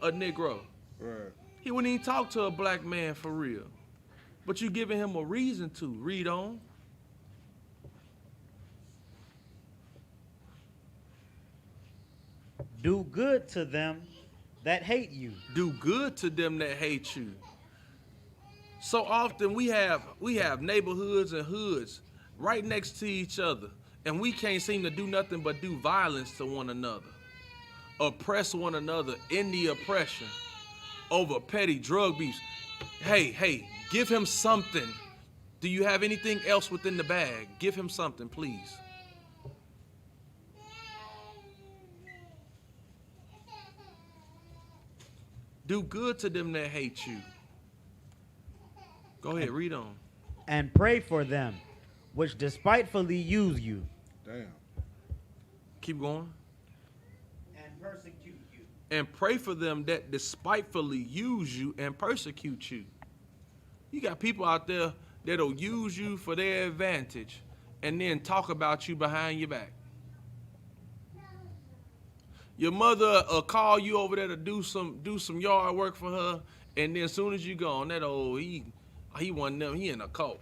a Negro. Right. He wouldn't even talk to a black man for real. But you giving him a reason to. Read on. Do good to them that hate you. Do good to them that hate you. So often we have neighborhoods and hoods right next to each other, and we can't seem to do nothing but do violence to one another, oppress one another in the oppression over petty drug beefs. Hey, give him something. Do you have anything else within the bag? Give him something, please. Do good to them that hate you. Go ahead, read on. And pray for them which despitefully use you. Damn. Keep going. And persecute you. And pray for them that despitefully use you and persecute you. You got people out there that'll use you for their advantage and then talk about you behind your back. Your mother will call you over there to do some yard work for her, and then as soon as you gone, that old he one of them, he in a cult.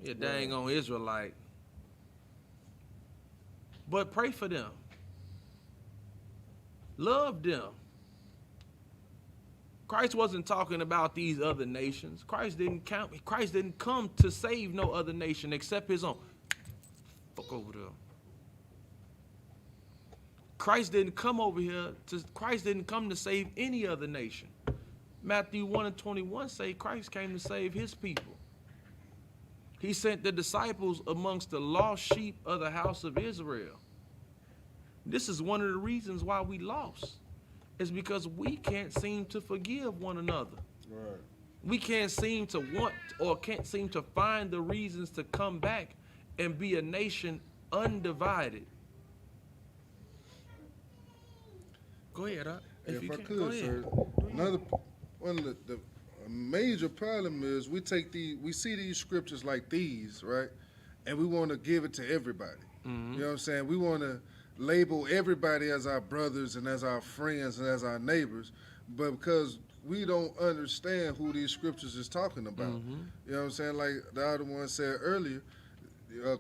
He a dang on Israelite. But pray for them. Love them. Christ wasn't talking about these other nations. Christ didn't come to save no other nation except his own. Fuck over there. Christ didn't come to save any other nation. Matthew 1:21 say Christ came to save his people. He sent the disciples amongst the lost sheep of the house of Israel. This is one of the reasons why we lost. is because we can't seem to forgive one another. Right. We can't seem to want or can't seem to find the reasons to come back and be a nation undivided. Go ahead, If I can, could, go ahead. sir, another one of the a major problem is we see these scriptures like these, right, and we want to give it to everybody. You know what I'm saying? We want to label everybody as our brothers and as our friends and as our neighbors, but because we don't understand who these scriptures is talking about. You know what I'm saying? Like the other one said earlier,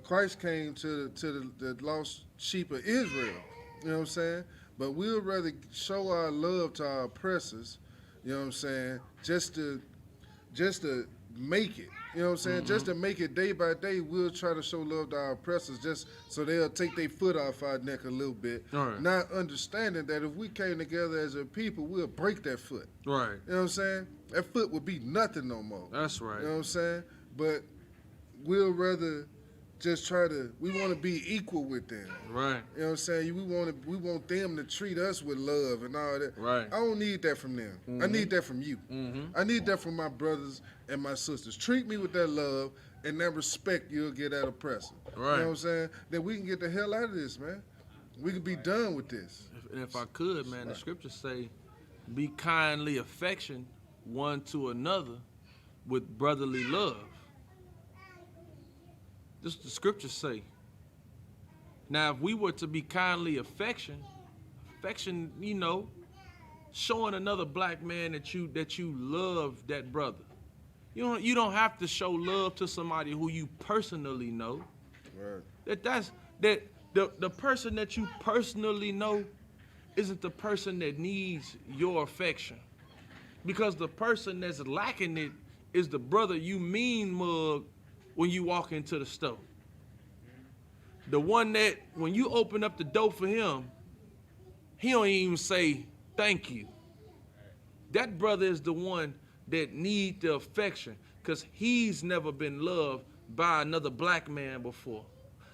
Christ came to the lost sheep of Israel. You know what I'm saying? But we'll rather show our love to our oppressors, you know what I'm saying, just to make it. You know what I'm saying? Just to make it day by day, we'll try to show love to our oppressors just so they'll take their foot off our neck a little bit. Right. Not understanding that if we came together as a people, we'll break that foot. Right. You know what I'm saying? That foot would be nothing no more. That's right. You know what I'm saying? But we'll rather just we want to be equal with them. Right. You know what I'm saying? We want them to treat us with love and all that. Right. I don't need that from them. I need that from you. I need that from my brothers and my sisters. Treat me with that love and that respect you'll get at oppressor. Right. You know what I'm saying? Then we can get the hell out of this, man. We can be done with this. And if I could, man, the scriptures say, be kindly affection one to another with brotherly love. This is what the scriptures say. Now, if we were to be kindly affection, you know, showing another black man that you love that brother. You don't have to show love to somebody who you personally know. Right. The person that you personally know isn't the person that needs your affection. Because the person that's lacking it is the brother you mean mug when you walk into the store. The one that when you open up the door for him, he don't even say thank you. That brother is the one that need the affection because he's never been loved by another black man before.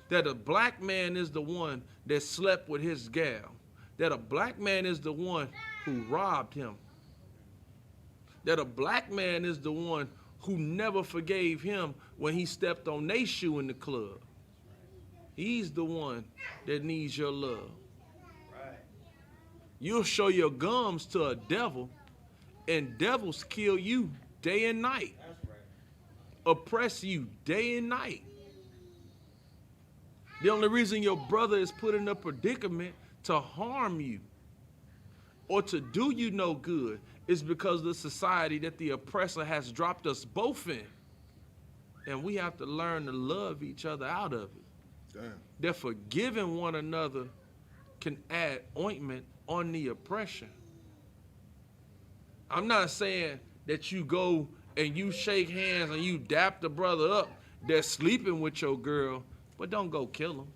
That a black man is the one that slept with his gal. That a black man is the one who robbed him. That a black man is the one who never forgave him when he stepped on their shoe in the club. He's the one that needs your love. Right. You'll show your gums to a devil, and devils kill you day and night. That's right. Oppress you day and night. The only reason your brother is put in a predicament to harm you or to do you no good is because of the society that the oppressor has dropped us both in. And we have to learn to love each other out of it. Damn. That forgiving one another can add ointment on the oppression. I'm not saying that you go and you shake hands and you dap the brother up that's sleeping with your girl, but don't go kill him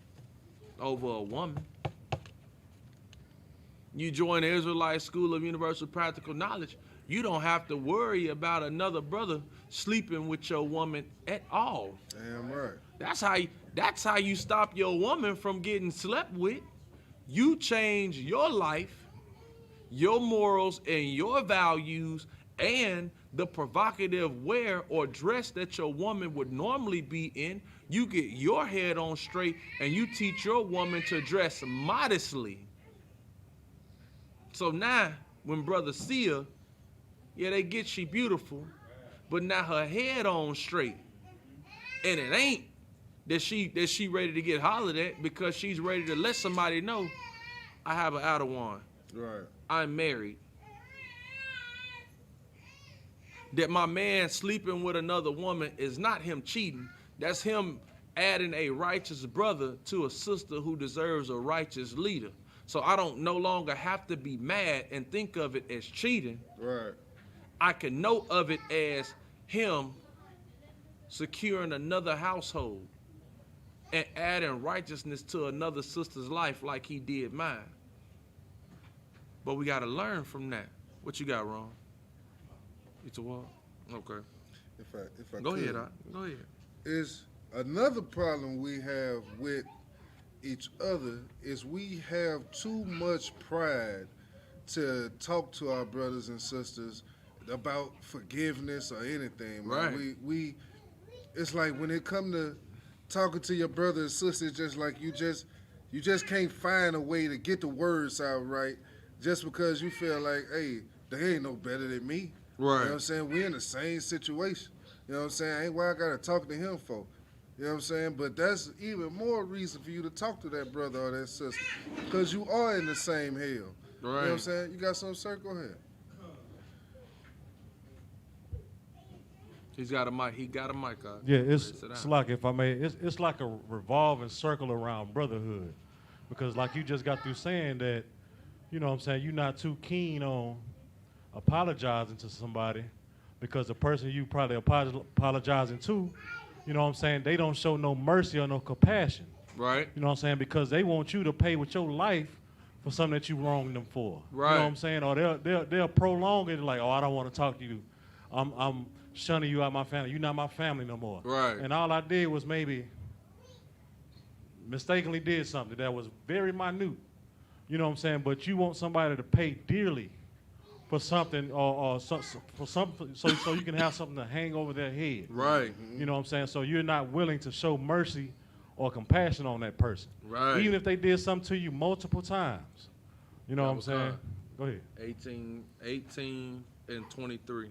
over a woman. You join the Israelite School of Universal Practical Knowledge, you don't have to worry about another brother sleeping with your woman at all. Damn right. That's how you stop your woman from getting slept with. You change your life, your morals, and your values, and the provocative wear or dress that your woman would normally be in. You get your head on straight, and you teach your woman to dress modestly. So now, when brothers see her, yeah, they get she beautiful, but now her head on straight. And it ain't that she ready to get hollered at because she's ready to let somebody know, I have an Adawan. Right. I'm married. That my man sleeping with another woman is not him cheating. That's him adding a righteous brother to a sister who deserves a righteous leader. So I don't no longer have to be mad and think of it as cheating. Right. I can know of it as him securing another household and adding righteousness to another sister's life like he did mine. But we got to learn from that. What you got, Ron? It's a wall? Okay. If I Go could, ahead, go ahead. is another problem we have with each other is we have too much pride to talk to our brothers and sisters about forgiveness or anything, man. Right. We it's like when it come to talking to your brother and sister, it's just like you just can't find a way to get the words out right just because you feel like, hey, they ain't no better than me. You know Right. what I'm saying? We in the same situation. You know what I'm saying? Ain't why I gotta talk to him for. You know what I'm saying? But that's even more reason for you to talk to that brother or that sister. Because you are in the same hell. You know what I'm Right. saying? You got something, sir? Go ahead. He's got a mic. He got a mic out. Yeah, it's Sit down. like, if I may, it's like a revolving circle around brotherhood, because like you just got through saying that, you know what I'm saying, you're not too keen on apologizing to somebody because the person you probably apologizing to, you know what I'm saying, they don't show no mercy or no compassion. Right. You know what I'm saying? Because they want you to pay with your life for something that you wronged them for. You Right. know what I'm saying? Or they'll prolong it like, oh, I don't want to talk to you. I'm shunning you out my family. You're not my family no more. Right. And all I did was maybe mistakenly did something that was very minute. You know what I'm saying? But you want somebody to pay dearly for something for something so you can have something to hang over their head. Right. You know what I'm saying? So you're not willing to show mercy or compassion on that person. Right. Even if they did something to you multiple times. You know what I'm was saying? hard. Go ahead. 18 and 23.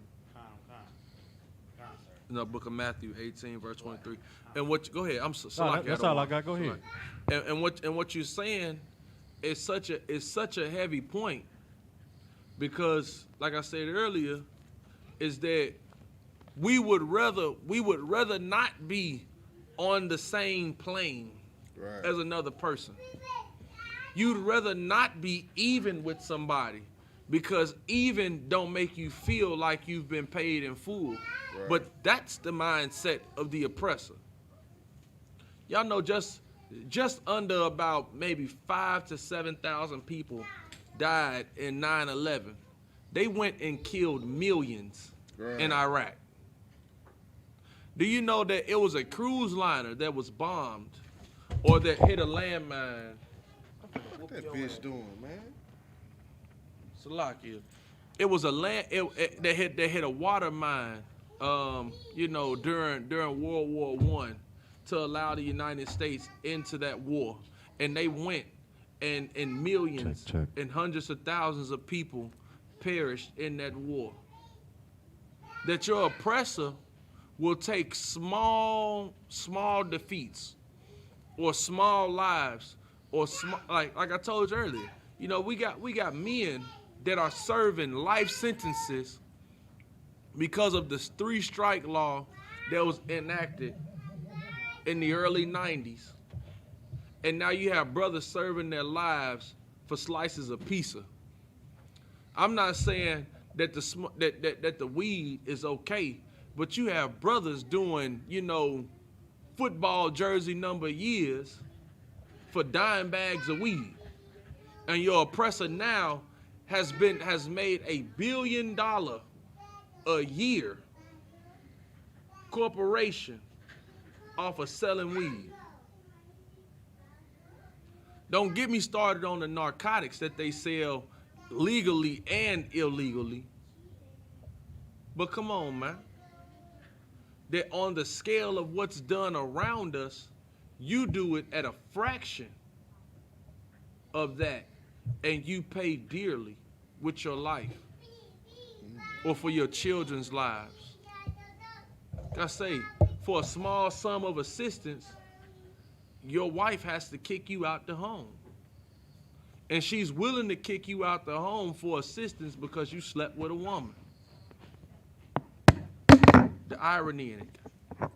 In the book of Matthew, 18, verse 23. And go ahead. I'm so No, that's all I got. Go ahead. And what you're saying is such a heavy point, because, like I said earlier, is that we would rather not be on the same plane Right. as another person. You'd rather not be even with somebody, because even don't make you feel like you've been paid in full. Right. But that's the mindset of the oppressor. Y'all know just under about maybe 5,000 to 7,000 people died in 9/11. They went and killed millions in Right. Iraq. Do you know that it was a cruise liner that was bombed or that hit a landmine? What that bitch doing, man? Salakia. It was they hit a water mine, during World War I, to allow the United States into that war, and they went, and millions Check. and hundreds of thousands of people perished in that war. That your oppressor will take small defeats or small lives or like I told you earlier. You know, we got men that are serving life sentences because of this 3-strike law that was enacted in the early 90s. And now you have brothers serving their lives for slices of pizza. I'm not saying that the weed is okay, but you have brothers doing, football jersey number years for dime bags of weed. And your oppressor now has made $1 billion a year corporation off of selling weed. Don't get me started on the narcotics that they sell legally and illegally. But come on, man. That on the scale of what's done around us, you do it at a fraction of that, and you pay dearly with your life or for your children's lives. I say, for a small sum of assistance, your wife has to kick you out the home. And she's willing to kick you out the home for assistance because you slept with a woman. The irony in it.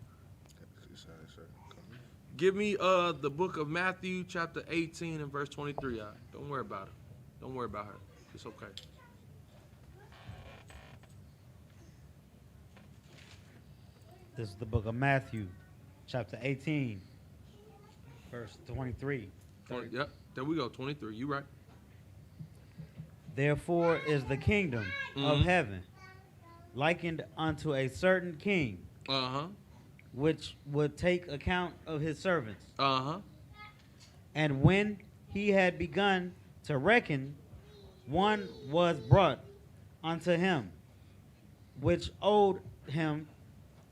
Give me the book of Matthew, chapter 18 and verse 23. Don't worry about it. Don't worry about her. It's okay. This is the book of Matthew, chapter 18, verse 23. Yep, there we go, 23. You right. Therefore is the kingdom of heaven likened unto a certain king, Uh-huh. which would take account of his servants. Uh-huh. And when he had begun to reckon, one was brought unto him, which owed him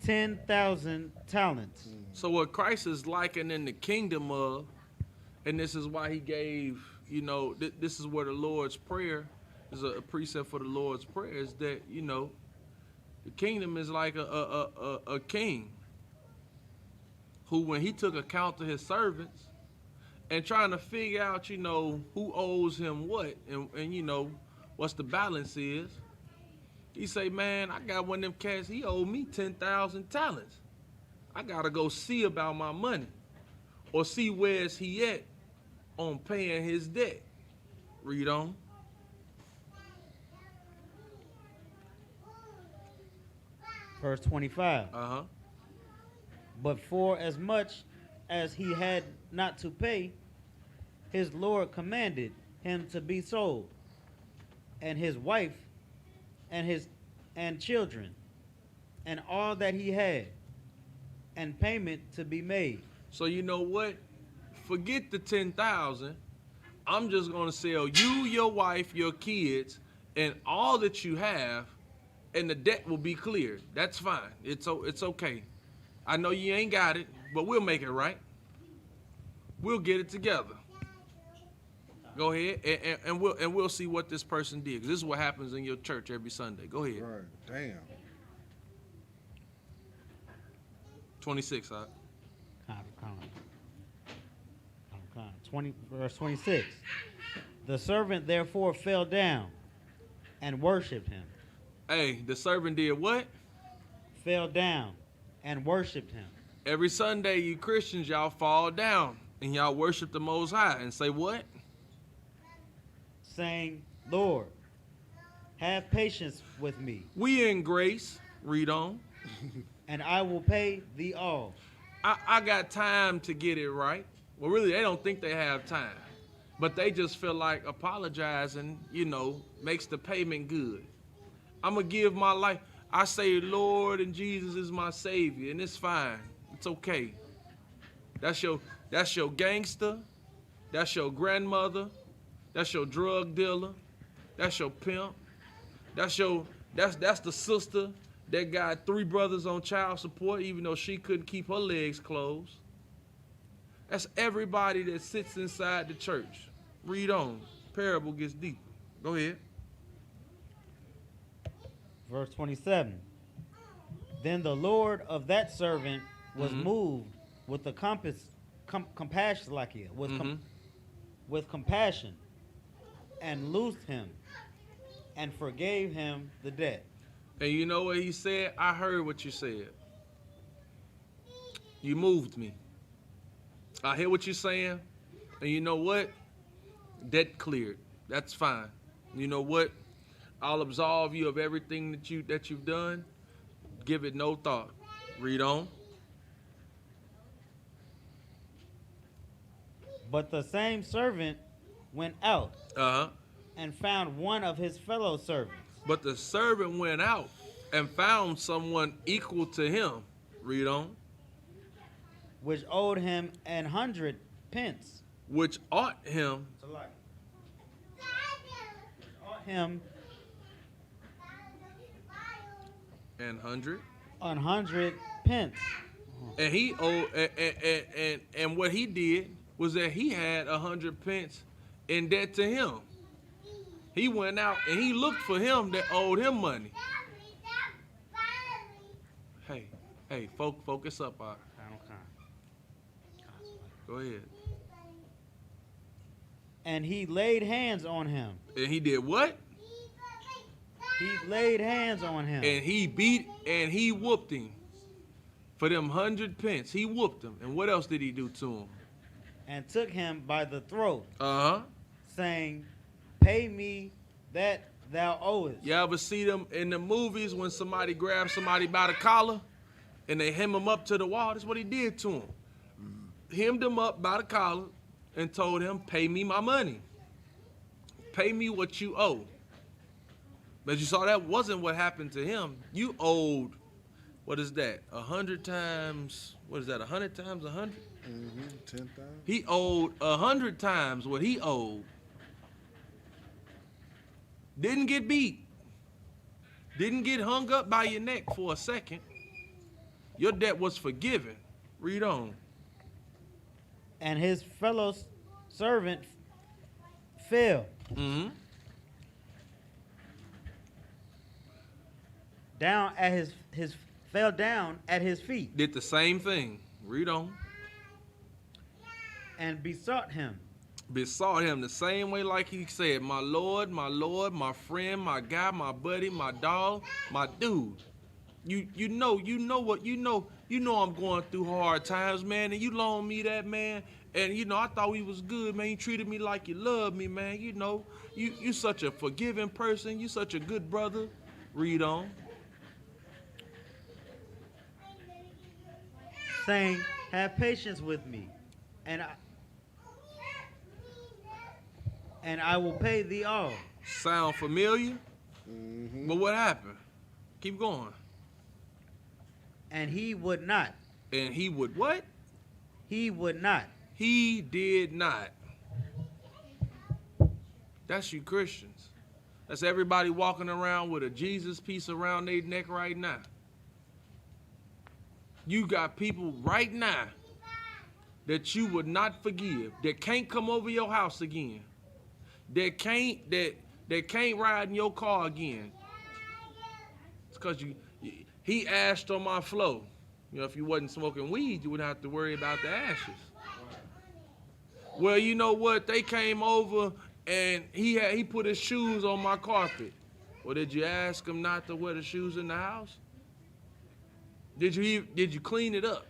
10,000 talents. So what Christ is likening the kingdom of, and this is why he gave, this is where the Lord's Prayer is a precept for the Lord's Prayer, is that, the kingdom is like a king who, when he took account of his servants and trying to figure out, who owes him what and what's the balance is, he say, man, I got one of them cats, he owed me 10,000 talents. I gotta go see about my money or see where's he at on paying his debt. Read on. Verse 25. Uh-huh. But for as much as he had not to pay, his Lord commanded him to be sold, and his wife, and children, and all that he had, and payment to be made. So you know what? Forget the 10,000. I'm just gonna sell you, your wife, your kids, and all that you have, and the debt will be cleared. That's fine. It's okay. I know you ain't got it, but we'll make it right. We'll get it together. Go ahead, and we'll see what this person did. 'Cause this is what happens in your church every Sunday. Go ahead. Right. Damn. 26, huh? Verse 26. The servant therefore fell down and worshipped him. Hey, the servant did what? Fell down and worshipped him. Every Sunday, you Christians, y'all fall down and y'all worship the Most High and say what? Saying, Lord, have patience with me, We in grace. Read on. and I will pay thee all. I got time to get it right. Well, really, they don't think they have time. But they just feel like apologizing, makes the payment good. I'm going to give my life. I say, Lord, and Jesus is my Savior, and it's fine. It's okay. That's your gangster. That's your grandmother. That's your drug dealer. That's your pimp. That's the sister that got 3 brothers on child support, even though she couldn't keep her legs closed. That's everybody that sits inside the church. Read on. Parable gets deeper. Go ahead. Verse 27. Then the Lord of that servant was moved with the compassion, with compassion, and loosed him, and forgave him the debt. And you know what he said? I heard what you said. You moved me. I hear what you're saying. And you know what? Debt cleared. That's fine. You know what? I'll absolve you of everything that you've done. Give it no thought. Read on. But the same servant went out Uh-huh. and found one of his fellow servants, But the servant went out and found someone equal to him. Read on. which owed him 100 pence. Which ought him. Him 100. 100 pence. And he owed, and what he did was that he had 100 pence in debt to him. He went out and he looked for him that owed him money. Hey, focus up. Go ahead. And he laid hands on him. And he did what? He laid hands on him. And he beat and he whooped him for them 100 pence. He whooped him. And what else did he do to him? And took him by the throat, Uh-huh. saying, pay me that thou owest. You ever see them in the movies when somebody grabs somebody by the collar and they hem him up to the wall? That's what he did to him. Hemmed him up by the collar and told him, pay me my money. Pay me what you owe. But you saw that wasn't what happened to him. You owed, what is that? 100 times, what is that, 100 times 100? 10,000. He owed 100 times what he owed. didn't get beat, didn't get hung up by your neck for a second, your debt was forgiven. Read on. And his fellow servant fell Mm-hmm. down at his fell down at his feet Did the same thing. Read on. and besought him, Besought him the same way like he said, my Lord, my friend, my guy, my buddy, my dog, my dude. You know I'm going through hard times, man, and you loaned me that, man. And I thought we was good, man. You treated me like you loved me, man. You such a forgiving person. You such a good brother. Read on. saying, have patience with me, and I will pay thee all. Sound familiar? But what happened? Keep going. And he would not. And he would what? He would not. He did not. That's you Christians. That's everybody walking around with a Jesus piece around their neck right now. You got people right now that you would not forgive, that can't come over your house again, that can't ride in your car again. It's because he ashed on my floor. If you wasn't smoking weed, you wouldn't have to worry about the ashes. Well, you know what? They came over and he put his shoes on my carpet. Well, did you ask him not to wear the shoes in the house? Did you clean it up?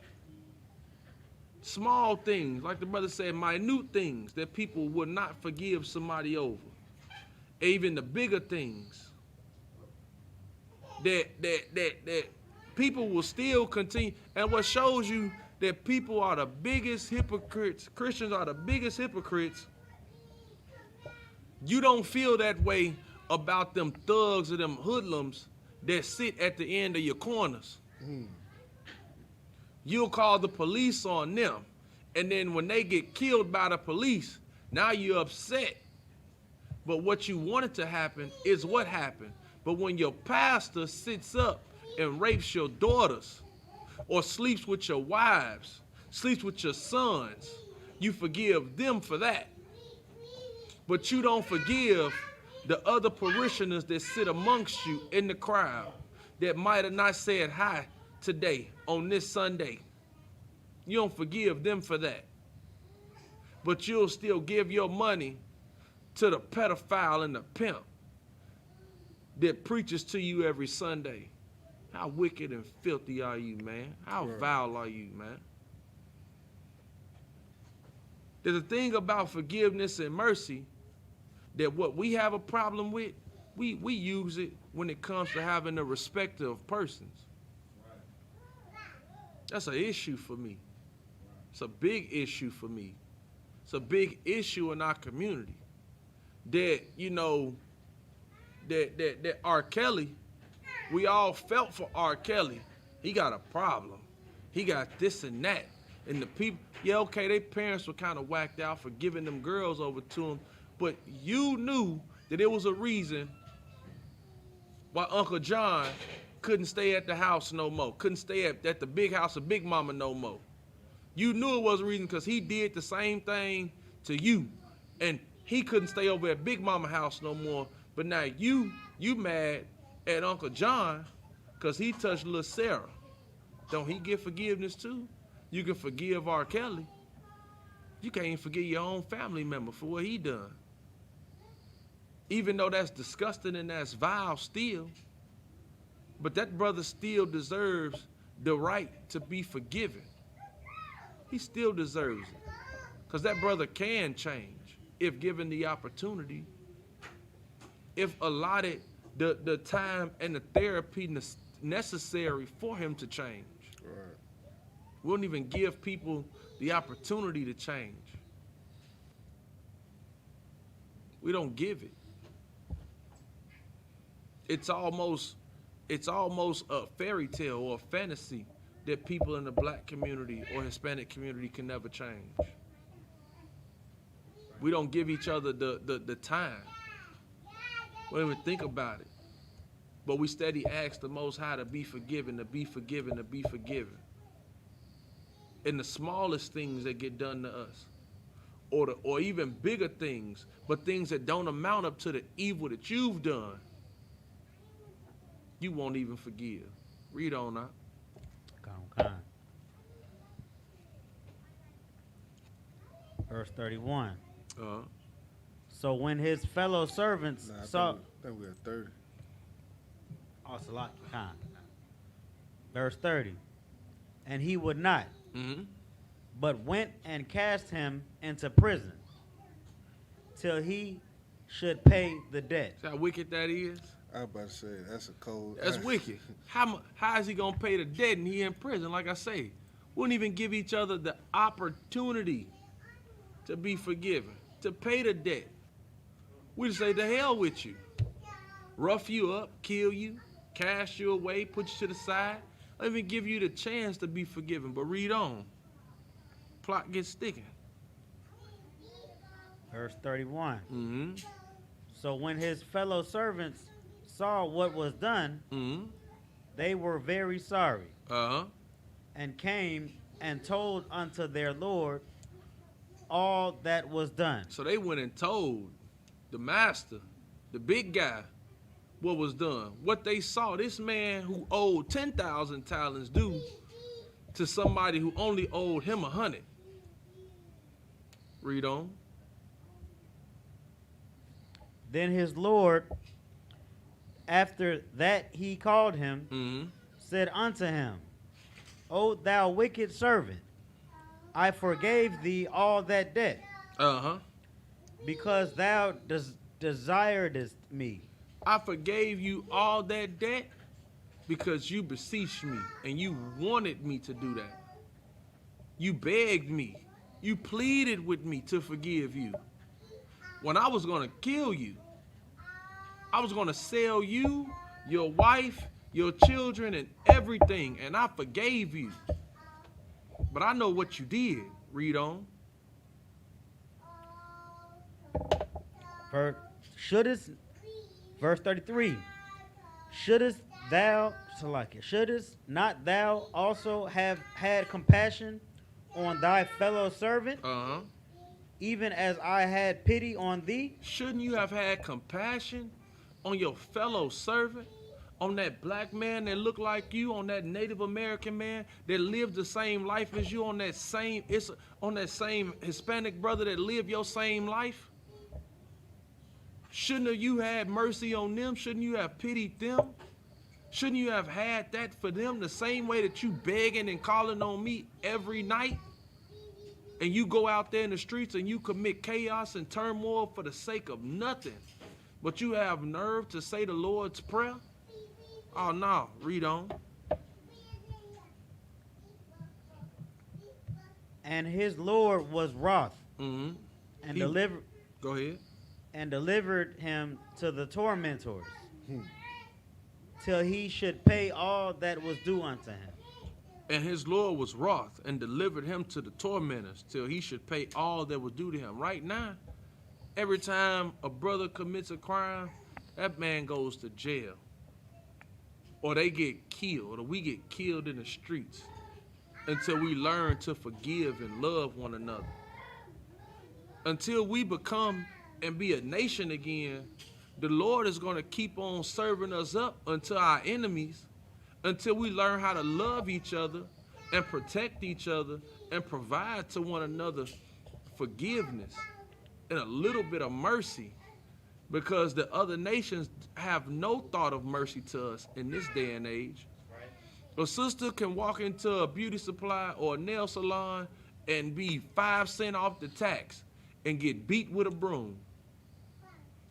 Small things, like the brother said, minute things that people would not forgive somebody over. Even the bigger things that people will still continue. And what shows you that people are the biggest hypocrites, Christians are the biggest hypocrites, you don't feel that way about them thugs or them hoodlums that sit at the end of your corners. You'll call the police on them, and then when they get killed by the police, now you're upset. But what you wanted to happen is what happened. But when your pastor sits up and rapes your daughters, or sleeps with your wives, sleeps with your sons, you forgive them for that. But you don't forgive the other parishioners that sit amongst you in the crowd that might have not said hi today on this Sunday. You don't forgive them for that. But you'll still give your money to the pedophile and the pimp that preaches to you every Sunday. How wicked and filthy are you, man? How vile are you, man? There's a thing about forgiveness and mercy that what we have a problem with, we use it when it comes to having the respect of persons. That's an issue for me. It's a big issue for me. It's a big issue in our community. That, that R. Kelly, we all felt for R. Kelly. He got a problem. He got this and that. And the people, okay, their parents were kind of whacked out for giving them girls over to him. But you knew that there was a reason why Uncle John couldn't stay at the house no more. Couldn't stay at the big house of Big Mama no more. You knew it was a reason because he did the same thing to you. And he couldn't stay over at Big Mama house no more. But now you mad at Uncle John because he touched little Sarah. Don't he get forgiveness too? You can forgive R. Kelly. You can't even forgive your own family member for what he done. Even though that's disgusting and that's vile still. But that brother still deserves the right to be forgiven. He still deserves it. Because that brother can change if given the opportunity. If allotted the time and the therapy necessary for him to change. Right. We don't even give people the opportunity to change. We don't give it. It's almost a fairy tale or a fantasy that people in the black community or Hispanic community can never change. We don't give each other the time. We don't even think about it. But we steady ask the Most High to be forgiven, to be forgiven, to be forgiven. In the smallest things that get done to us. Or even bigger things, but things that don't amount up to the evil that you've done, you won't even forgive. Read on now. Come. Verse 31. Uh-huh. So when his fellow servants Nah, I saw... think we're at 30. Oh, Salaki, Khan. Verse 30. And he would not, but went and cast him into prison till he should pay the debt. See how wicked that is? I was about to say, that's a cold. That's wicked. How is he going to pay the debt and he in prison? Like I say, wouldn't even give each other the opportunity to be forgiven, to pay the debt. We just say, the hell with you. Rough you up, kill you, cast you away, put you to the side. Don't even give you the chance to be forgiven. But read on. Plot gets sticking. Verse 31. Mm-hmm. So when his fellow servants saw what was done, Mm-hmm. they were very sorry, Uh-huh. and came and told unto their Lord all that was done. So they went and told the master, the big guy, what was done. What they saw, this man who owed 10,000 talents due to somebody who only owed him 100. Read on. Then his Lord, after that he called him, Mm-hmm. said unto him, O thou wicked servant, I forgave thee all that debt, Uh-huh. because thou desiredest me. I forgave you all that debt because you beseeched me and you wanted me to do that. You begged me. You pleaded with me to forgive you. When I was going to kill you, I was going to sell you, your wife, your children, and everything, and I forgave you. But I know what you did. Read on. Verse 33. Shouldest not thou also have had compassion on thy fellow servant, Uh-huh. even as I had pity on thee? Shouldn't you have had compassion on your fellow servant, on that black man that looked like you, on that Native American man that lived the same life as you, on that same Hispanic brother that lived your same life? Shouldn't you have mercy on them? Shouldn't you have pitied them? Shouldn't you have had that for them the same way that you begging and calling on me every night? And you go out there in the streets and you commit chaos and turmoil for the sake of nothing, but you have nerve to say the Lord's Prayer? Oh, no. Read on. And his Lord was wroth, Mm-hmm. and Go ahead. delivered him to the tormentors, till he should pay all that was due unto him. And his Lord was wroth and delivered him to the tormentors till he should pay all that was due to him. Right now, every time a brother commits a crime, that man goes to jail. Or they get killed, or we get killed in the streets until we learn to forgive and love one another. Until we become and be a nation again, the Lord is going to keep on serving us up until our enemies, until we learn how to love each other and protect each other and provide to one another forgiveness and a little bit of mercy, because the other nations have no thought of mercy to us in this day and age. A sister can walk into a beauty supply or a nail salon and be 5 cents off the tax and get beat with a broom,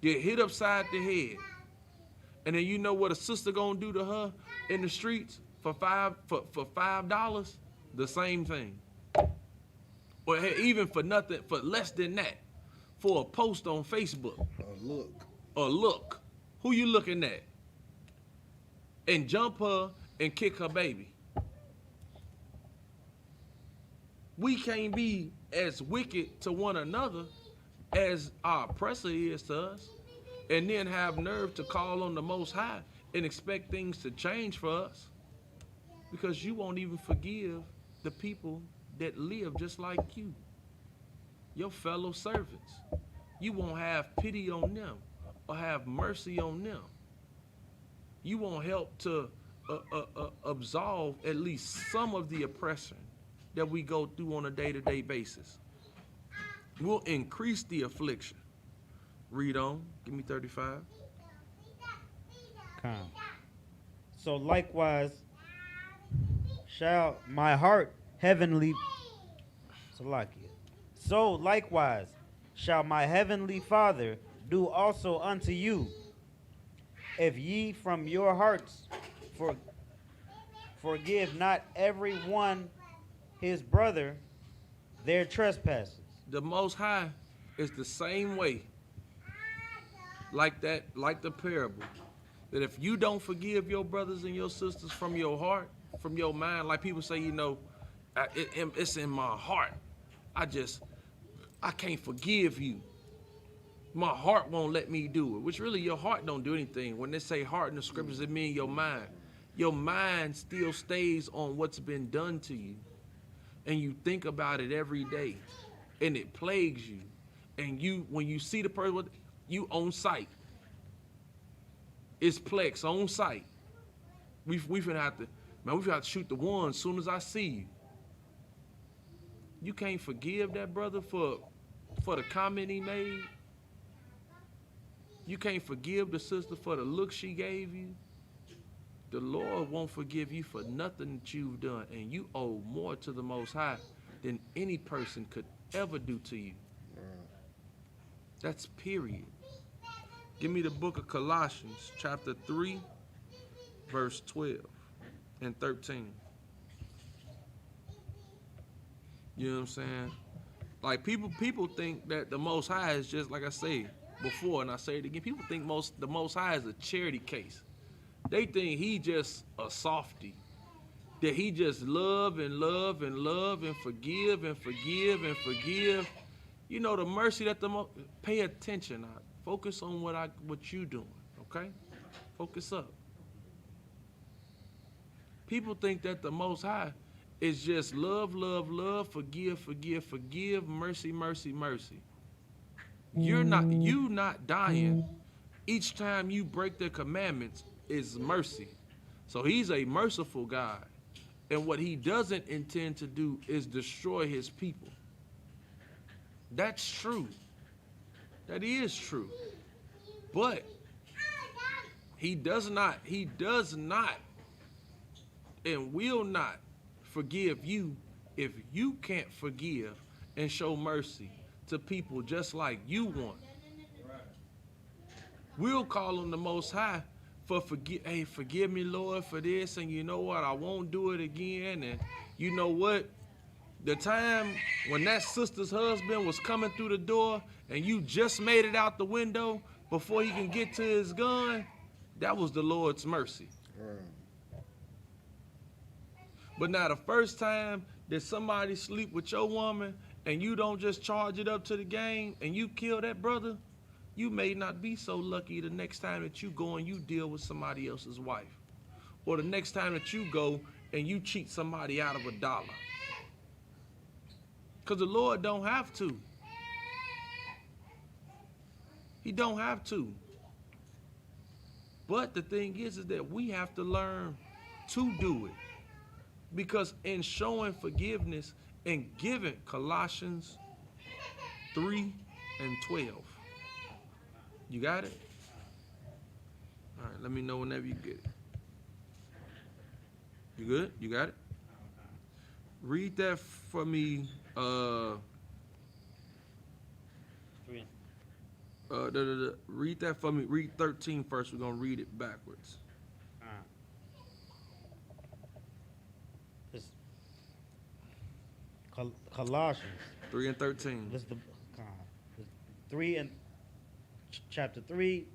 get hit upside the head. And then you know what a sister gonna do to her in the streets for $5? The same thing. Or even for nothing, for less than that, for a post on Facebook. Or look. Who you looking at? And jump her and kick her baby. We can't be as wicked to one another as our oppressor is to us. and then have nerve to call on the Most High and expect things to change for us, because you won't even forgive the people that live just like you, your fellow servants. You won't have pity on them or have mercy on them. You won't help to absolve at least some of the oppression that we go through on a day-to-day basis. We'll increase the affliction. Read on. Give me 35. Come. So likewise shall my heart heavenly Salakia. So likewise shall my heavenly Father do also unto you, if ye from your hearts forgive not every one his brother their trespasses. The Most High is the same way, like the parable, that if you don't forgive your brothers and your sisters from your heart, from your mind, like people say, it's in my heart. I can't forgive you. My heart won't let me do it, which really your heart don't do anything. When they say heart in the scriptures, it means your mind. Your mind still stays on what's been done to you, and you think about it every day, and it plagues you. And when you see the person, you on sight. It's Plex on sight. We finna have to shoot the one as soon as I see you. You can't forgive that brother for the comment he made. You can't forgive the sister for the look she gave you. The Lord won't forgive you for nothing that you've done, and you owe more to the Most High than any person could ever do to you. That's period. Give me the book of Colossians, chapter 3, verse 12 and 13. You know what I'm saying? Like people think that the Most High is just, like I say before, and I say it again, people think the Most High is a charity case. They think he just a softie, that he just love and love and love and forgive and forgive and forgive. You know, the mercy that pay attention. Focus on what you doing, okay? Focus up. People think that the Most High is just love, love, love, forgive, forgive, forgive, mercy, mercy, mercy. You not dying each time you break the commandments is mercy. So he's a merciful God. And what he doesn't intend to do is destroy his people. That's true. That is true. But he does not and will not forgive you if you can't forgive and show mercy to people just like you want. We'll call on the Most High for forgive me, Lord, for this, and you know what, I won't do it again. And you know what? The time when that sister's husband was coming through the door and you just made it out the window before he can get to his gun, that was the Lord's mercy. But now the first time that somebody sleep with your woman and you don't just charge it up to the game and you kill that brother, you may not be so lucky the next time that you go and you deal with somebody else's wife. Or the next time that you go and you cheat somebody out of $1. Because the Lord don't have to. He don't have to. But the thing is that we have to learn to do it. Because in showing forgiveness and giving, Colossians 3 and 12. You got it? All right, let me know whenever you get it. You good? You got it? Read that for me. Read that for me. Read 13 first. We're going to read it backwards. It's Colossians 3 and 13. This the 3 and chapter 3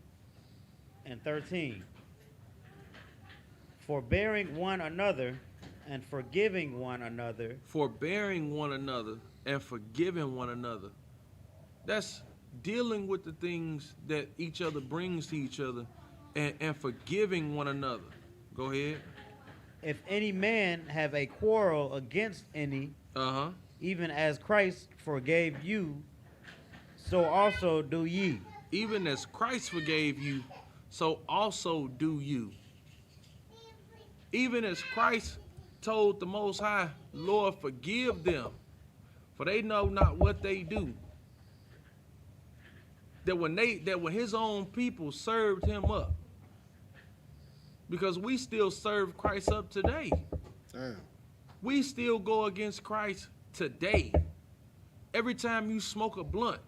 and 13. Forbearing one another and forgiving one another. Forbearing one another and forgiving one another. That's dealing with the things that each other brings to each other, and forgiving one another. Go ahead. If any man have a quarrel against any, Uh-huh. even as Christ forgave you, so also do ye. Even as Christ forgave you, so also do you. Even as Christ told the Most High, Lord, forgive them, for they know not what they do. That when his own people served him up, because we still serve Christ up today. Damn. We still go against Christ today. Every time you smoke a blunt,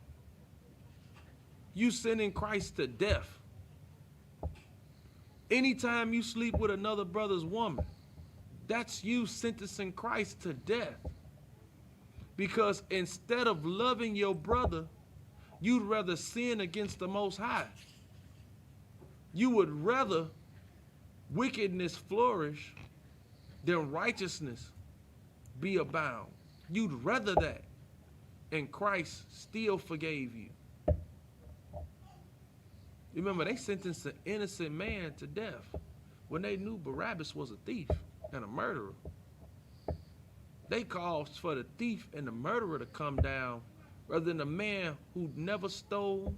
you sending Christ to death. Anytime you sleep with another brother's woman, that's you sentencing Christ to death. Because instead of loving your brother, you'd rather sin against the Most High. You would rather wickedness flourish than righteousness be abound. You'd rather that. And Christ still forgave you. Remember, they sentenced an innocent man to death when they knew Barabbas was a thief and a murderer. They called for the thief and the murderer to come down rather than a man who never stole,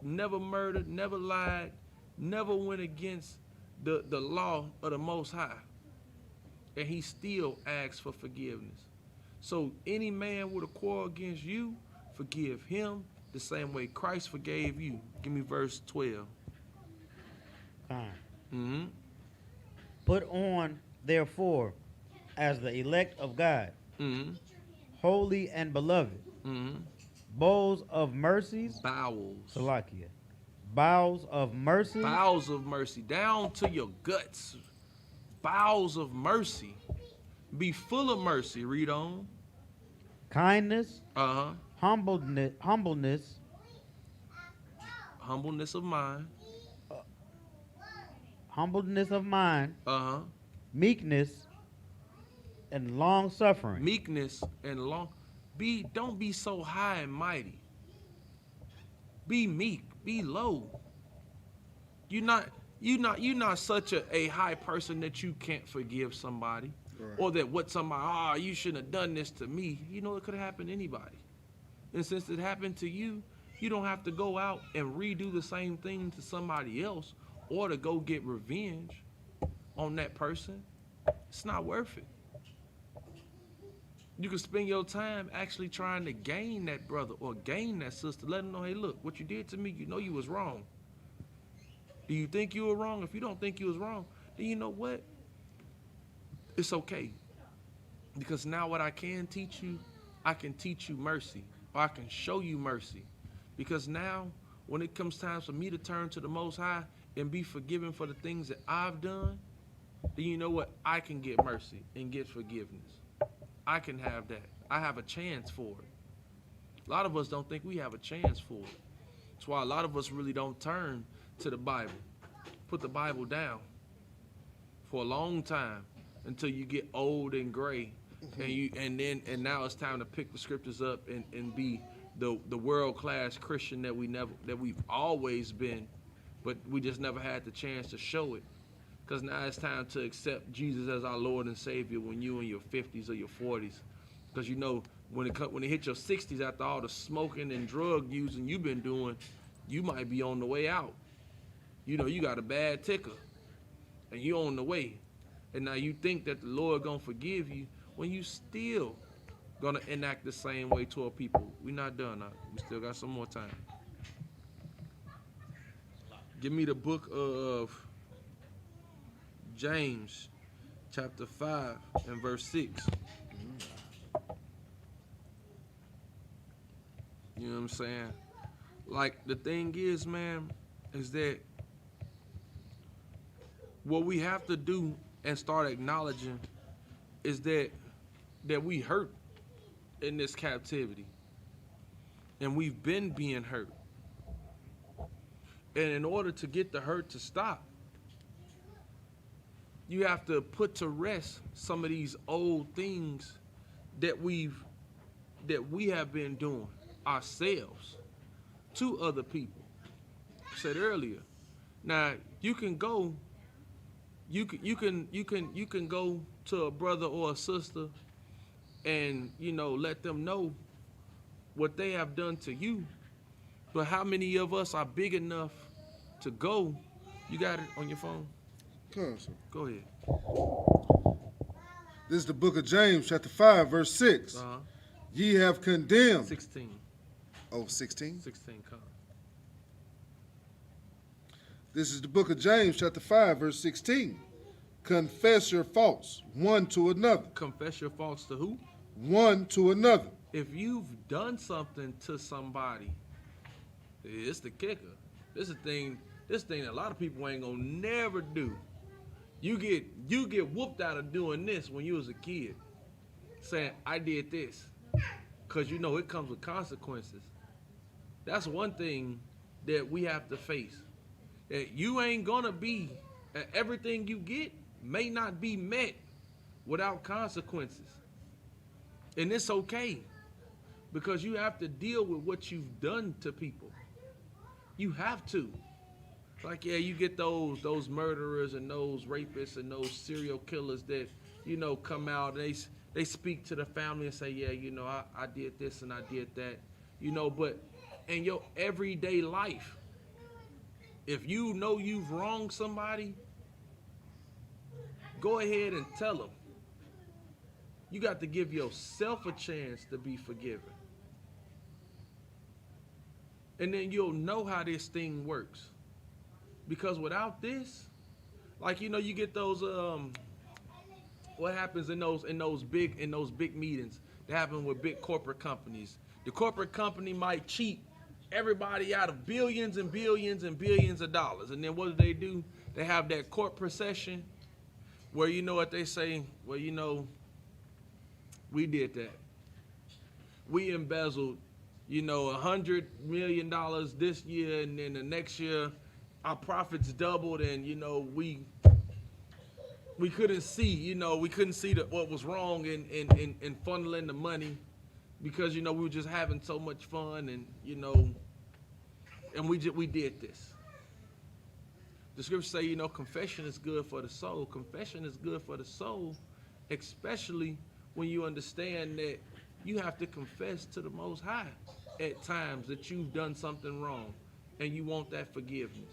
never murdered, never lied, never went against the law of the Most High. And he still asks for forgiveness. So any man with a quarrel against you, forgive him the same way Christ forgave you. Give me verse 12. Fine. Mm-hmm. Put on, therefore, as the elect of God, Mm-hmm. holy and beloved, Mm-hmm. bowls of mercies, Bowels. Salakia, bowels of mercy, Bowels of mercy. Down to your guts. Bowels of mercy. Be full of mercy. Read on. kindness, Uh-huh. humbleness, Humbleness of mind. humbleness of mind, Uh-huh. meekness, and long suffering. Meekness and long. Don't be so high and mighty. Be meek. Be low. You're not such a high person that you can't forgive somebody. Right. Or that what somebody, you shouldn't have done this to me. You know, it could have happened to anybody. And since it happened to you, you don't have to go out and redo the same thing to somebody else or to go get revenge on that person. It's not worth it. You can spend your time actually trying to gain that brother or gain that sister. Let them know, hey, look, what you did to me, you know you was wrong. Do you think you were wrong? If you don't think you was wrong, then you know what? It's okay. Because now what I can teach you, I can teach you mercy. Or I can show you mercy. Because now, when it comes time for me to turn to the Most High and be forgiven for the things that I've done, then you know what? I can get mercy and get forgiveness. I can have that. I have a chance for it. A lot of us don't think we have a chance for it. That's why a lot of us really don't turn to the Bible. Put the Bible down for a long time until you get old and gray. And now it's time to pick the scriptures up and be the world-class Christian that we've always been, but we just never had the chance to show it. Because now it's time to accept Jesus as our Lord and Savior when you're in your 50s or your 40s. Because you know, when it hit your 60s, after all the smoking and drug using you've been doing, you might be on the way out. You know, you got a bad ticker, and you on the way. And now you think that the Lord gonna forgive you when you still gonna enact the same way toward people. We're not done now. We still got some more time. Give me the book of James, chapter 5 and verse 6. You know what I'm saying? Like, the thing is, man, is that what we have to do and start acknowledging is that we hurt in this captivity. And we've been being hurt. And in order to get the hurt to stop, you have to put to rest some of these old things that we have been doing ourselves. to other people. I said earlier. Now you can go. You can go to a brother or a sister, and let them know what they have done to you. But how many of us are big enough to go? You got it on your phone? Come on, sir. Go ahead. This is the book of James, chapter 5, verse 6. Uh-huh. Ye have condemned. 16. Oh, 16? 16, come. This is the book of James, chapter 5, verse 16. Confess your faults one to another. Confess your faults to who? One to another. If you've done something to somebody, it's the kicker. This thing a lot of people ain't gonna never do. You get whooped out of doing this when you was a kid, saying I did this, cause it comes with consequences. That's one thing that we have to face. That you ain't gonna be, everything you get may not be met without consequences. And it's okay, because you have to deal with what you've done to people. You have to. Like, yeah, you get those murderers and those rapists and those serial killers that, come out and they speak to the family and say, yeah, I did this and I did that. But in your everyday life, if you know you've wronged somebody, go ahead and tell them. You got to give yourself a chance to be forgiven. And then you'll know how this thing works. Because without this, like, you get those, what happens in those big meetings that happen with big corporate companies. The corporate company might cheat everybody out of billions and billions and billions of dollars. And then what do? They have that court procession where what they say? Well, we did that. We embezzled, $100 million this year, and then the next year our profits doubled, and we couldn't see, what was wrong in funneling the money, because we were just having so much fun, and and we did this. The scriptures say, confession is good for the soul. Confession is good for the soul, especially when you understand that you have to confess to the Most High at times that you've done something wrong and you want that forgiveness.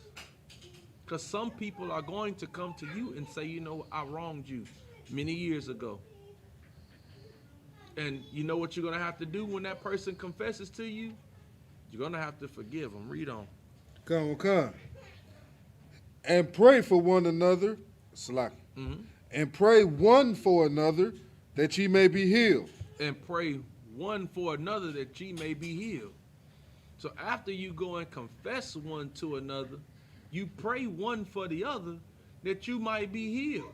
Because some people are going to come to you and say, I wronged you many years ago. And you know what you're going to have to do when that person confesses to you? You're going to have to forgive them. Read on. Come. And pray for one another. Salaki. Mm-hmm. And pray one for another that ye may be healed. And pray one for another that ye may be healed. So after you go and confess one to another, you pray one for the other that you might be healed.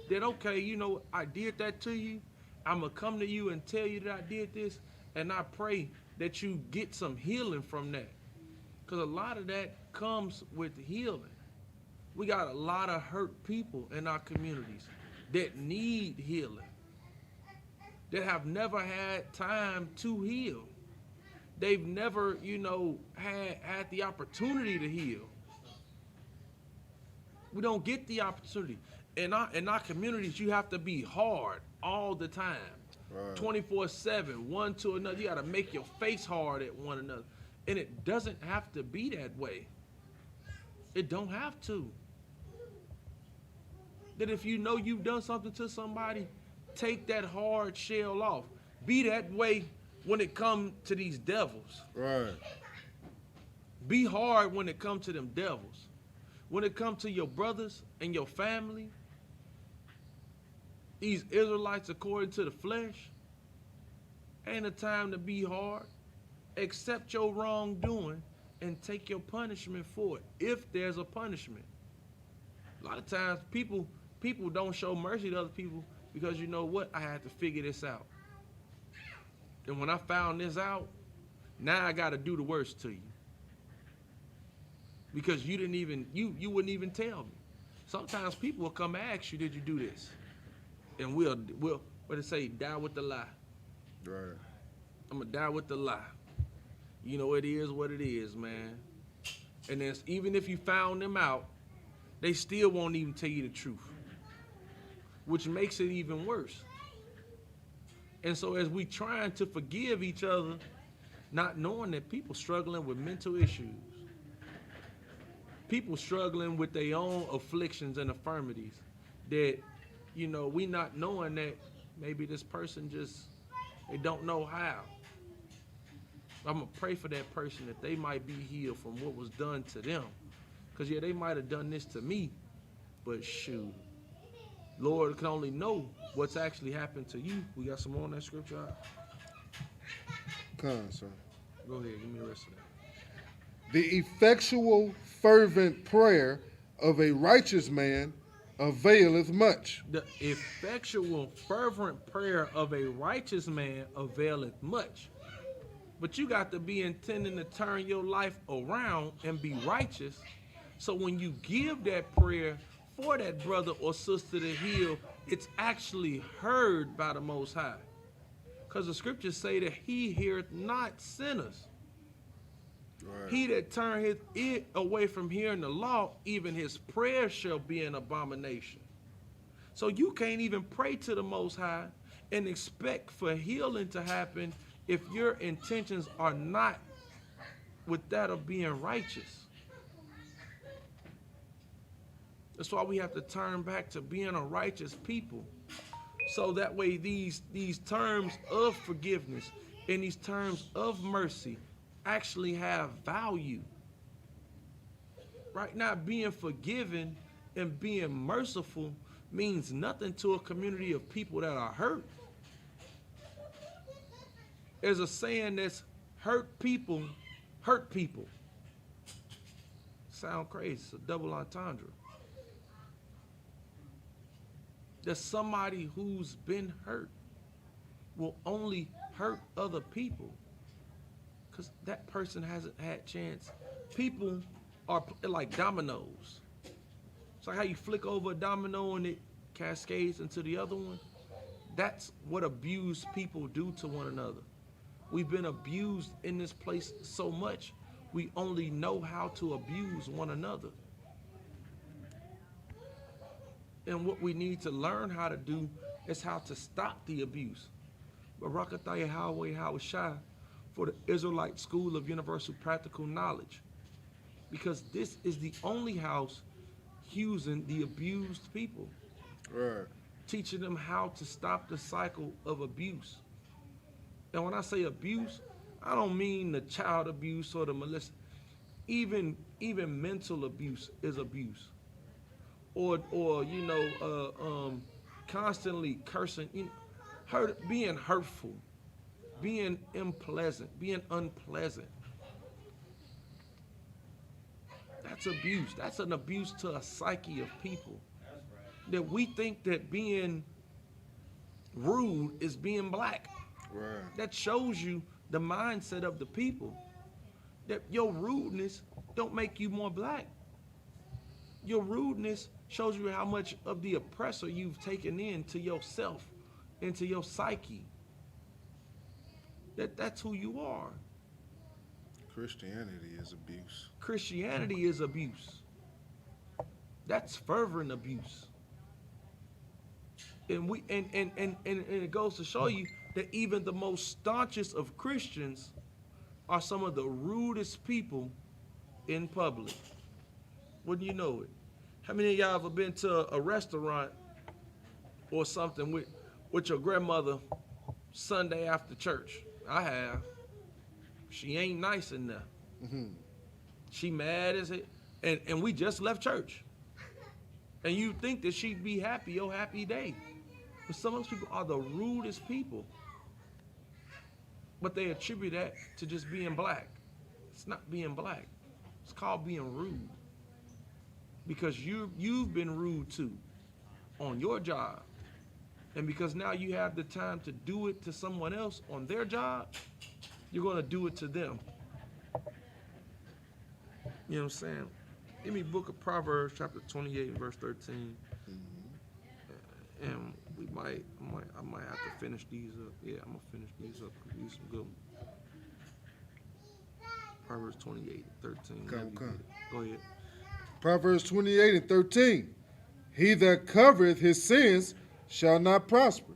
That, okay, I did that to you. I'm going to come to you and tell you that I did this, and I pray that you get some healing from that. Because a lot of that comes with healing. We got a lot of hurt people in our communities that need healing, that have never had time to heal. They've never, had the opportunity to heal. We don't get the opportunity. In our communities, you have to be hard all the time. Right. 24/7, one to another. You got to make your face hard at one another. And it doesn't have to be that way. It don't have to. That if you know you've done something to somebody, take that hard shell off. Be that way when it comes to these devils. Right. Be hard when it comes to them devils. When it comes to your brothers and your family, these Israelites according to the flesh, ain't a time to be hard. Accept your wrongdoing and take your punishment for it, if there's a punishment. A lot of times people don't show mercy to other people because you know what? I had to figure this out. And when I found this out, now I got to do the worst to you. Because you wouldn't even tell me. Sometimes people will come and ask you, did you do this? And we'll what they say, die with the lie. Right. I'm going to die with the lie. You know, it is what it is, man. And then even if you found them out, they still won't even tell you the truth, which makes it even worse. And so as we trying to forgive each other, not knowing that people struggling with mental issues, people struggling with their own afflictions and infirmities, that, you know, we not knowing that maybe this person just, they don't know how. I'm going to pray for that person that they might be healed from what was done to them. Because, yeah, they might have done this to me, but shoot, Lord can only know what's actually happened to you. We got some more on that scripture out? Come on, sir. Go ahead, give me the rest of that. The effectual, fervent prayer of a righteous man availeth much. The effectual, fervent prayer of a righteous man availeth much. But you got to be intending to turn your life around and be righteous. So when you give that prayer for that brother or sister to heal, it's actually heard by the Most High. Because the scriptures say that he heareth not sinners. Right. He that turn his ear away from hearing the law, even his prayer shall be an abomination. So you can't even pray to the Most High and expect for healing to happen if your intentions are not with that of being righteous. That's why we have to turn back to being a righteous people. So that way these terms of forgiveness and these terms of mercy actually have value. Right now, being forgiven and being merciful means nothing to a community of people that are hurt. There's a saying that's hurt people hurt people. Sound crazy, it's a double entendre. That somebody who's been hurt will only hurt other people because that person hasn't had chance. People are like dominoes. It's like how you flick over a domino and it cascades into the other one. That's what abused people do to one another. We've been abused in this place so much, we only know how to abuse one another. And what we need to learn how to do is how to stop the abuse. Barakataya Howard Hawashai for the Israelite School of Universal Practical Knowledge. Because this is the only house using the abused people. Right. Teaching them how to stop the cycle of abuse. And when I say abuse, I don't mean the child abuse or the molest. Even mental abuse is abuse. Or constantly cursing, being hurtful, being unpleasant, being unpleasant. That's abuse. That's an abuse to a psyche of people. That we think that being rude is being black. Right. That shows you the mindset of the people. That your rudeness don't make you more black. Your rudeness shows you how much of the oppressor you've taken into yourself, into your psyche. That's who you are. Christianity is abuse. Christianity is abuse. That's fervent abuse. And it goes to show you that even the most staunchest of Christians are some of the rudest people in public. Wouldn't you know it? How many of y'all ever been to a restaurant or something with your grandmother Sunday after church? I have. She ain't nice in there. Mm-hmm. She mad as it, and we just left church. And you think that she'd be happy, your happy day. But some of those people are the rudest people. But they attribute that to just being black. It's not being black. It's called being rude. Because you've been rude too on your job. And because now you have the time to do it to someone else on their job, you're going to do it to them. You know what I'm saying? Give me book of Proverbs, chapter 28, verse 13. Mm-hmm. And I might have to finish these up. Yeah, I'm going to finish these up because these are good ones. Proverbs 28:13. Come, whenever you come. get it. Go ahead. Proverbs 28:13. He that covereth his sins shall not prosper,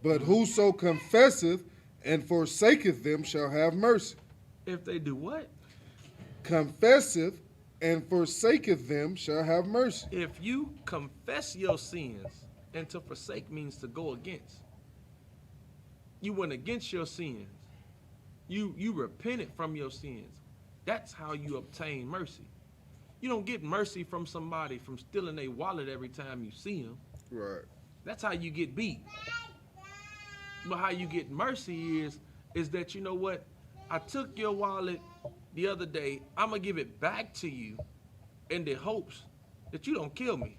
but whoso confesseth and forsaketh them shall have mercy. If they do what? Confesseth and forsaketh them shall have mercy. If you confess your sins, and to forsake means to go against. You went against your sins. You repented from your sins. That's how you obtain mercy. You don't get mercy from somebody from stealing their wallet every time you see them. Right. That's how you get beat. But how you get mercy is that, you know what? I took your wallet the other day. I'm going to give it back to you in the hopes that you don't kill me.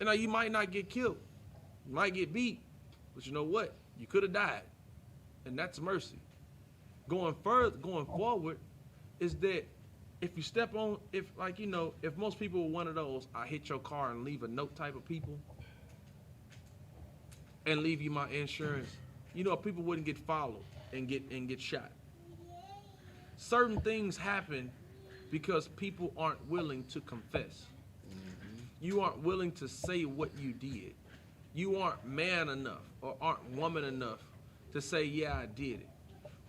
You know, you might not get killed. You might get beat. But you know what? You could have died. And that's mercy. Going forward is that if you step on, if most people were one of those, I hit your car and leave a note type of people and leave you my insurance, people wouldn't get followed and get shot. Certain things happen because people aren't willing to confess. You aren't willing to say what you did. You aren't man enough or aren't woman enough to say, yeah, I did it.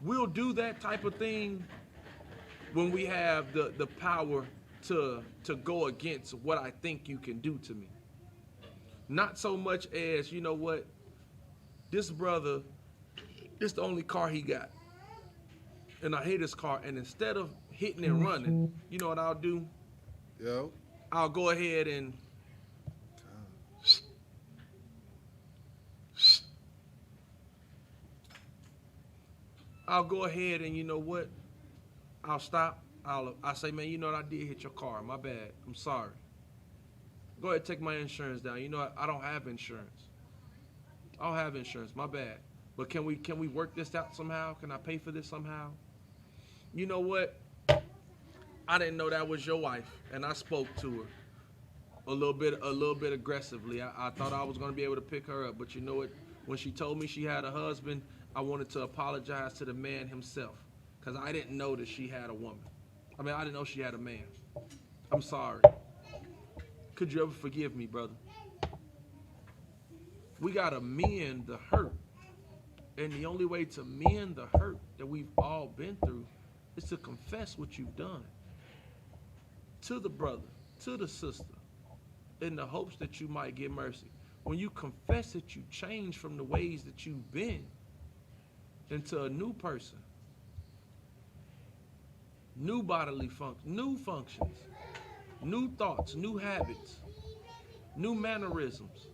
We'll do that type of thing when we have the power to go against what I think you can do to me. Not so much as, you know what, this brother, this the only car he got. And I hate his car. And instead of hitting and running, you know what I'll do? Yo. I'll go ahead and you know what? I'll stop. I'll say, man, you know what? I did hit your car. My bad. I'm sorry. Go ahead and take my insurance down. You know what? I don't have insurance. I don't have insurance. My bad. But can we work this out somehow? Can I pay for this somehow? You know what? I didn't know that was your wife, and I spoke to her a little bit aggressively. I thought I was going to be able to pick her up, but you know what? When she told me she had a husband, I wanted to apologize to the man himself because I didn't know that she had a woman. I didn't know she had a man. I'm sorry. Could you ever forgive me, brother? We got to mend the hurt. And the only way to mend the hurt that we've all been through is to confess what you've done to the brother, to the sister, in the hopes that you might get mercy. When you confess that you change from the ways that you've been into a new person, new bodily new functions, new thoughts, new habits, new mannerisms.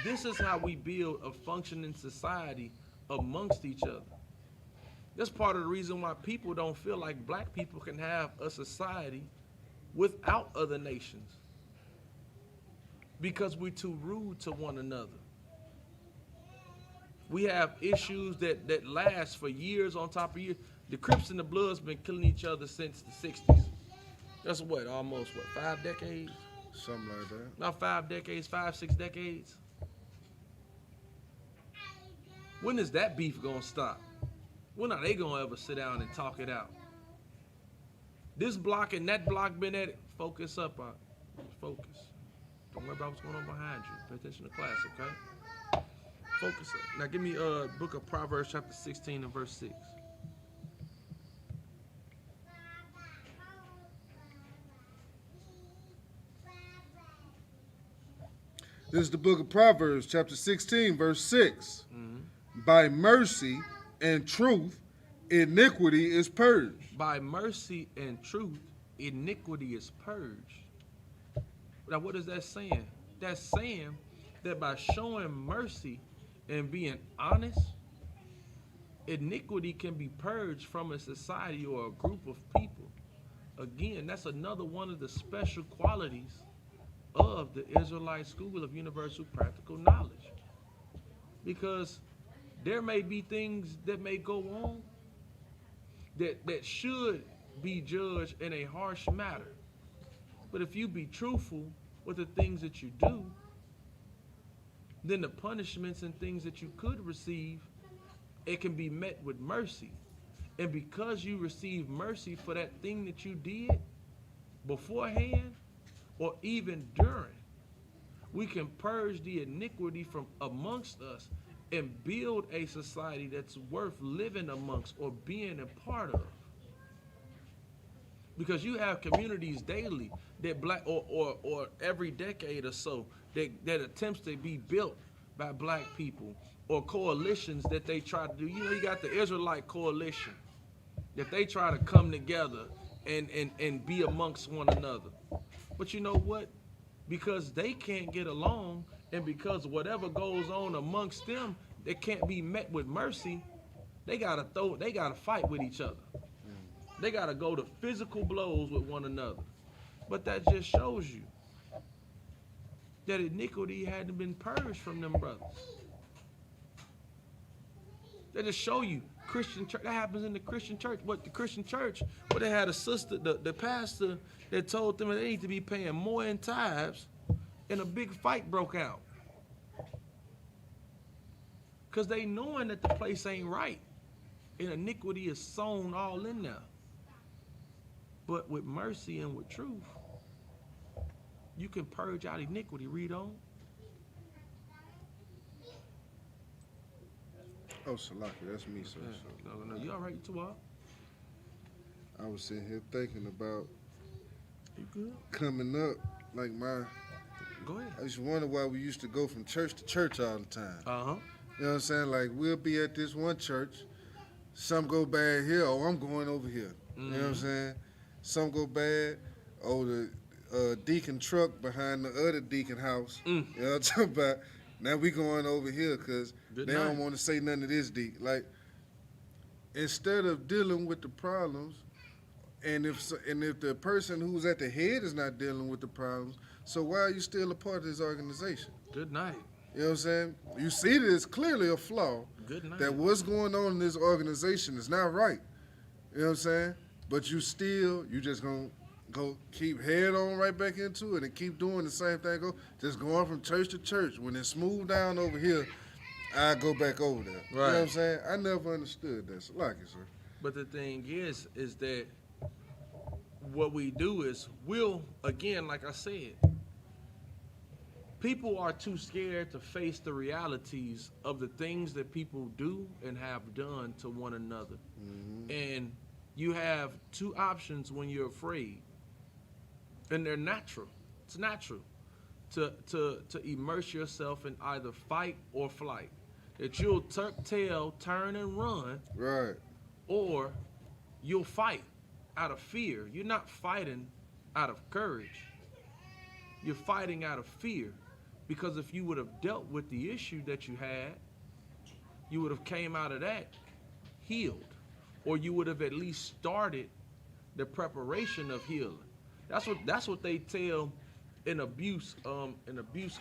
This is how we build a functioning society amongst each other. That's part of the reason why people don't feel like black people can have a society without other nations. Because we're too rude to one another. We have issues that last for years on top of years. The Crips and the Bloods been killing each other since the 60s. That's almost 5 decades? Something like that. Not 5 decades, 5-6 decades. When is that beef gonna stop? When are they gonna ever sit down and talk it out? This block and that block been at it. Focus up, focus. Don't worry about what's going on behind you. Pay attention to class, okay? Focus up. Now give me book of Proverbs chapter 16 and verse 6. This is the book of Proverbs, chapter 16, verse 6. By mercy and truth, iniquity is purged. By mercy and truth, iniquity is purged. Now, what is that saying? That's saying that by showing mercy and being honest, iniquity can be purged from a society or a group of people. Again, that's another one of the special qualities of the Israelite School of Universal Practical Knowledge. Because there may be things that may go on that should be judged in a harsh manner. But if you be truthful with the things that you do, then the punishments and things that you could receive, it can be met with mercy. And because you receive mercy for that thing that you did beforehand or even during, we can purge the iniquity from amongst us and build a society that's worth living amongst or being a part of. Because you have communities daily that black or every decade or so that attempts to be built by black people, or coalitions that they try to do. You know, you got the Israelite coalition that they try to come together and be amongst one another. But you know what? Because they can't get along, and because whatever goes on amongst them that can't be met with mercy, they gotta fight with each other. They gotta go to physical blows with one another. But that just shows you that iniquity hadn't been purged from them brothers. They just show you Christian church. That happens in the Christian church. What the Christian church, where they had a sister, the pastor that told them that they need to be paying more in tithes, and a big fight broke out. Because they knowing that the place ain't right. And iniquity is sown all in there. But with mercy and with truth, you can purge out iniquity. Read on. Oh, Salaki, that's me, sir. No, you all right? You too up? I was sitting here thinking about You good? coming up, like Go ahead. I used to wonder why we used to go from church to church all the time. Uh-huh. You know what I'm saying? Like, we'll be at this one church, some go bad here, oh, I'm going over here. You know what I'm saying? Some go bad, oh, the deacon truck behind the other deacon house. You know what I'm talking about? Now we going over here because they don't want to say nothing to this deacon. Like, instead of dealing with the problems, and if the person who's at the head is not dealing with the problems, so why are you still a part of this organization? Good night. You know what I'm saying? You see that it's clearly a flaw. Good night. That what's going on in this organization is not right. You know what I'm saying? But you just gonna go keep head on right back into it and keep doing the same thing. Just going from church to church. When it's smooth down over here, I go back over there. Right. You know what I'm saying? I never understood that. So like it, sir. But the thing is that what we do is we'll, again, like I said, people are too scared to face the realities of the things that people do and have done to one another. And you have two options when you're afraid. And they're natural. It's natural to immerse yourself in either fight or flight. That you'll tuck tail, turn and run, Right. or you'll fight out of fear. You're not fighting out of courage. You're fighting out of fear. Because if you would have dealt with the issue that you had, you would have came out of that healed. Or you would have at least started the preparation of healing. That's what they tell in abuse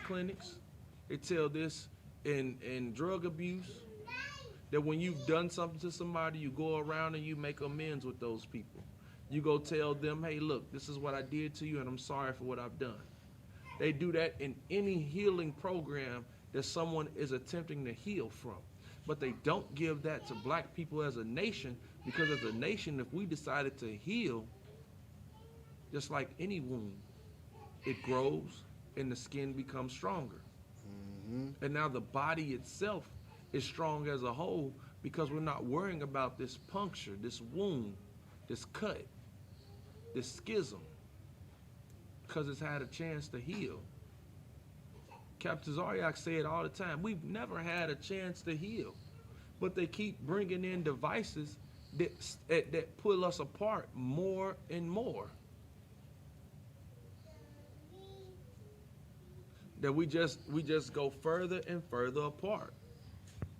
clinics. They tell this in drug abuse. That when you've done something to somebody, you go around and you make amends with those people. You go tell them, hey, look, this is what I did to you and I'm sorry for what I've done. They do that in any healing program that someone is attempting to heal from. But they don't give that to black people as a nation, because as a nation, if we decided to heal, just like any wound, it grows and the skin becomes stronger. And now the body itself is strong as a whole because we're not worrying about this puncture, this wound, this cut, this schism, because it's had a chance to heal. Captain Zaryak said all the time, we've never had a chance to heal, but they keep bringing in devices that pull us apart more and more. That we just go further and further apart.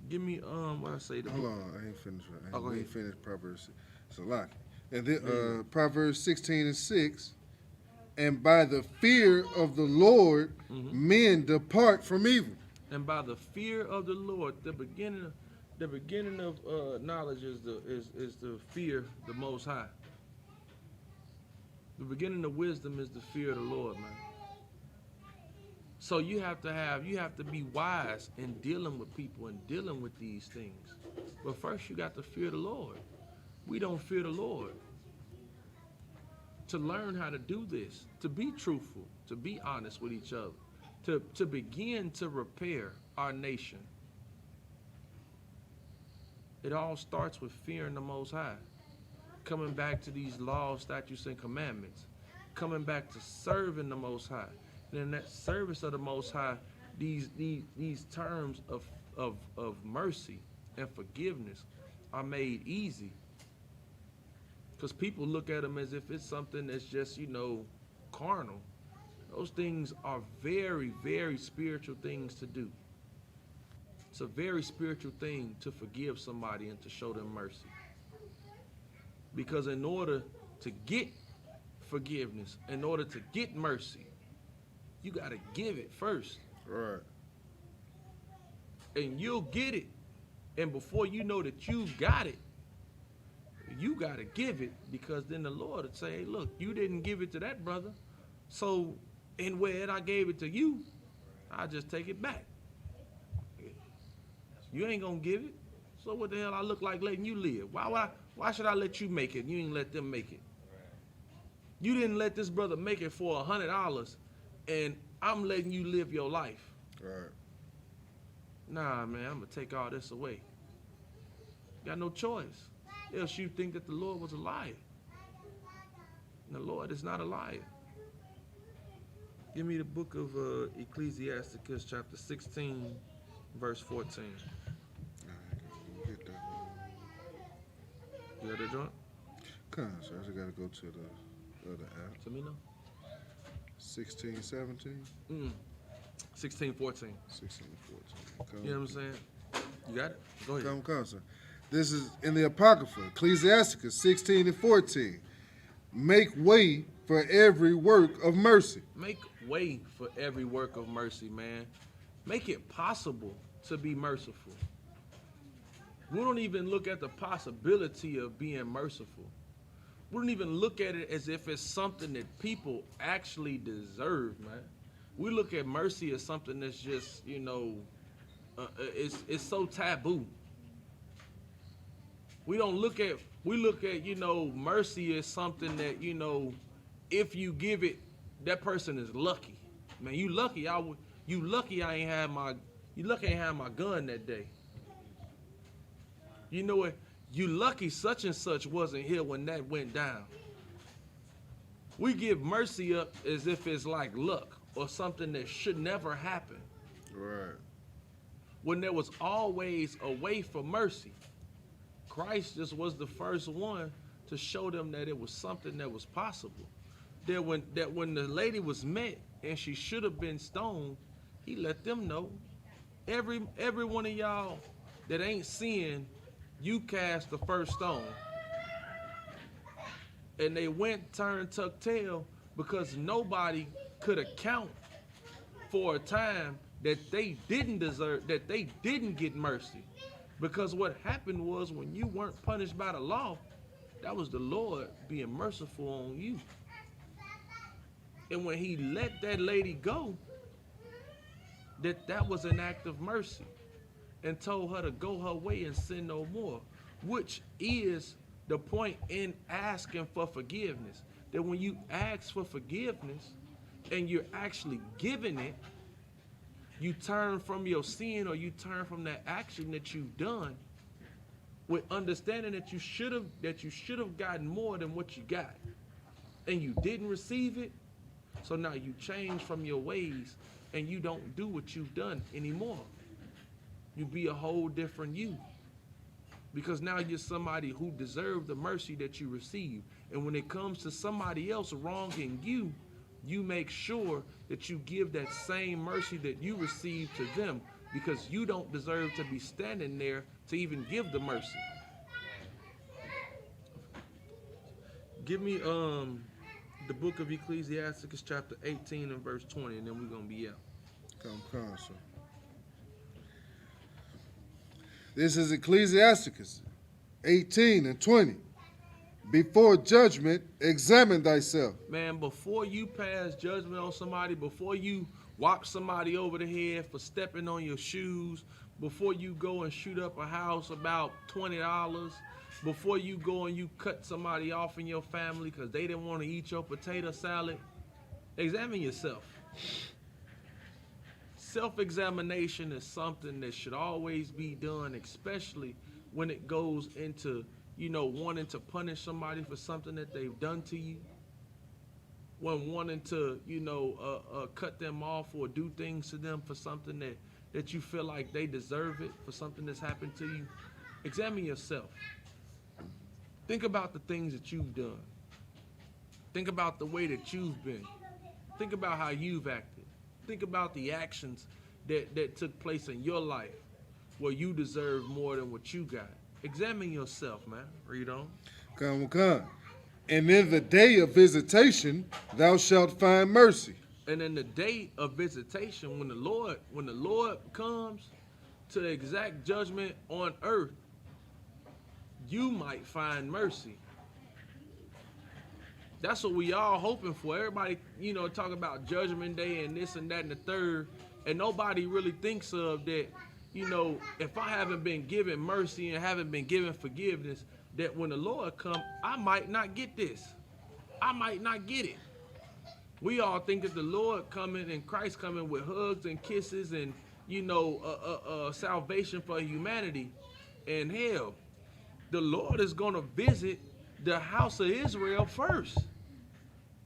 Give me what I say. Hold on, I ain't finished. Oh, go I ain't ahead. finished Proverbs. So like, and then Proverbs 16:6. And by the fear of the Lord, men depart from evil. And by the fear of the Lord, the beginning of knowledge is the fear the Most High. The beginning of wisdom is the fear of the Lord, man. So you have to be wise in dealing with people and dealing with these things. But first you got to fear the Lord. we don't fear the Lord. To learn how to do this, to be truthful, to be honest with each other, to begin to repair our nation. It all starts with fearing the Most High, coming back to these laws, statutes, and commandments, coming back to serving the Most High. And in that service of the Most High, these terms of mercy and forgiveness are made easy. Because people look at them as if it's something that's just, carnal. Those things are very, very spiritual things to do. It's a very spiritual thing to forgive somebody and to show them mercy. Because in order to get forgiveness, in order to get mercy, you got to give it first. Right. And you'll get it. And before you know that you got it, you got to give it, because then the Lord would say, hey, look, you didn't give it to that brother. So, in where I gave it to you, I'll just take it back. You ain't going to give it. So what the hell I look like letting you live? Why should I let you make it? You ain't let them make it. You didn't let this brother make it for $100, and I'm letting you live your life. Right. Nah, man, I'm going to take all this away. Got no choice. Else you think that the Lord was a liar. And the Lord is not a liar. Give me the book of Ecclesiasticus, chapter 16, verse 14. Get that. You got that joint? Come on, sir. I just got to go to the other app. To me, no? 16, 17? 16, 14. 16, 14. You know what I'm saying? You got it? Go ahead. Come, sir. This is in the Apocrypha, Ecclesiasticus 16 and 14. Make way for every work of mercy. Make way for every work of mercy, man. Make it possible to be merciful. We don't even look at the possibility of being merciful. We don't even look at it as if it's something that people actually deserve, man. We look at mercy as something that's just, it's so taboo. We look at, mercy as something that, if you give it, that person is lucky. Man, you lucky I ain't had my gun that day. You know what? You lucky such and such wasn't here when that went down. We give mercy up as if it's like luck or something that should never happen. Right. When there was always a way for mercy. Christ just was the first one to show them that it was something that was possible. That when the lady was met and she should have been stoned, he let them know, every one of y'all that ain't sin, you cast the first stone. And they went, turned, tucked tail, because nobody could account for a time that they didn't deserve, that they didn't get mercy. Because what happened was, when you weren't punished by the law, that was the Lord being merciful on you. And when he let that lady go, that was an act of mercy, and told her to go her way and sin no more, which is the point in asking for forgiveness. That when you ask for forgiveness and you're actually giving it, you turn from your sin, or you turn from that action that you've done, with understanding that you should have gotten more than what you got, and you didn't receive it. So now you change from your ways and you don't do what you've done anymore. You be a whole different you, because now you're somebody who deserved the mercy that you received. And when it comes to somebody else wronging you, you make sure that you give that same mercy that you received to them, because you don't deserve to be standing there to even give the mercy. Give me the book of Ecclesiasticus, chapter 18 and verse 20, and then we're going to be out. Come, sir. This is Ecclesiasticus 18 and 20. Before judgment, examine thyself. Man, before you pass judgment on somebody, before you whop somebody over the head for stepping on your shoes, before you go and shoot up a house about $20, before you go and you cut somebody off in your family because they didn't want to eat your potato salad, examine yourself. Self-examination is something that should always be done, especially when it goes into, wanting to punish somebody for something that they've done to you, when wanting to, cut them off or do things to them for something that you feel like they deserve it, for something that's happened to you. Examine yourself. Think about the things that you've done. Think about the way that you've been. Think about how you've acted. Think about the actions that took place in your life where you deserve more than what you got. Examine yourself, man. Read on. Come. And in the day of visitation, thou shalt find mercy. And in the day of visitation, when the Lord comes to the exact judgment on earth, you might find mercy. That's what we all hoping for. Everybody, talk about Judgment Day and this and that and the third, and nobody really thinks of that, if I haven't been given mercy and haven't been given forgiveness, that when the Lord comes, I might not get this. I might not get it. We all think that the Lord coming and Christ coming with hugs and kisses and, salvation for humanity. And hell, the Lord is going to visit the house of Israel first.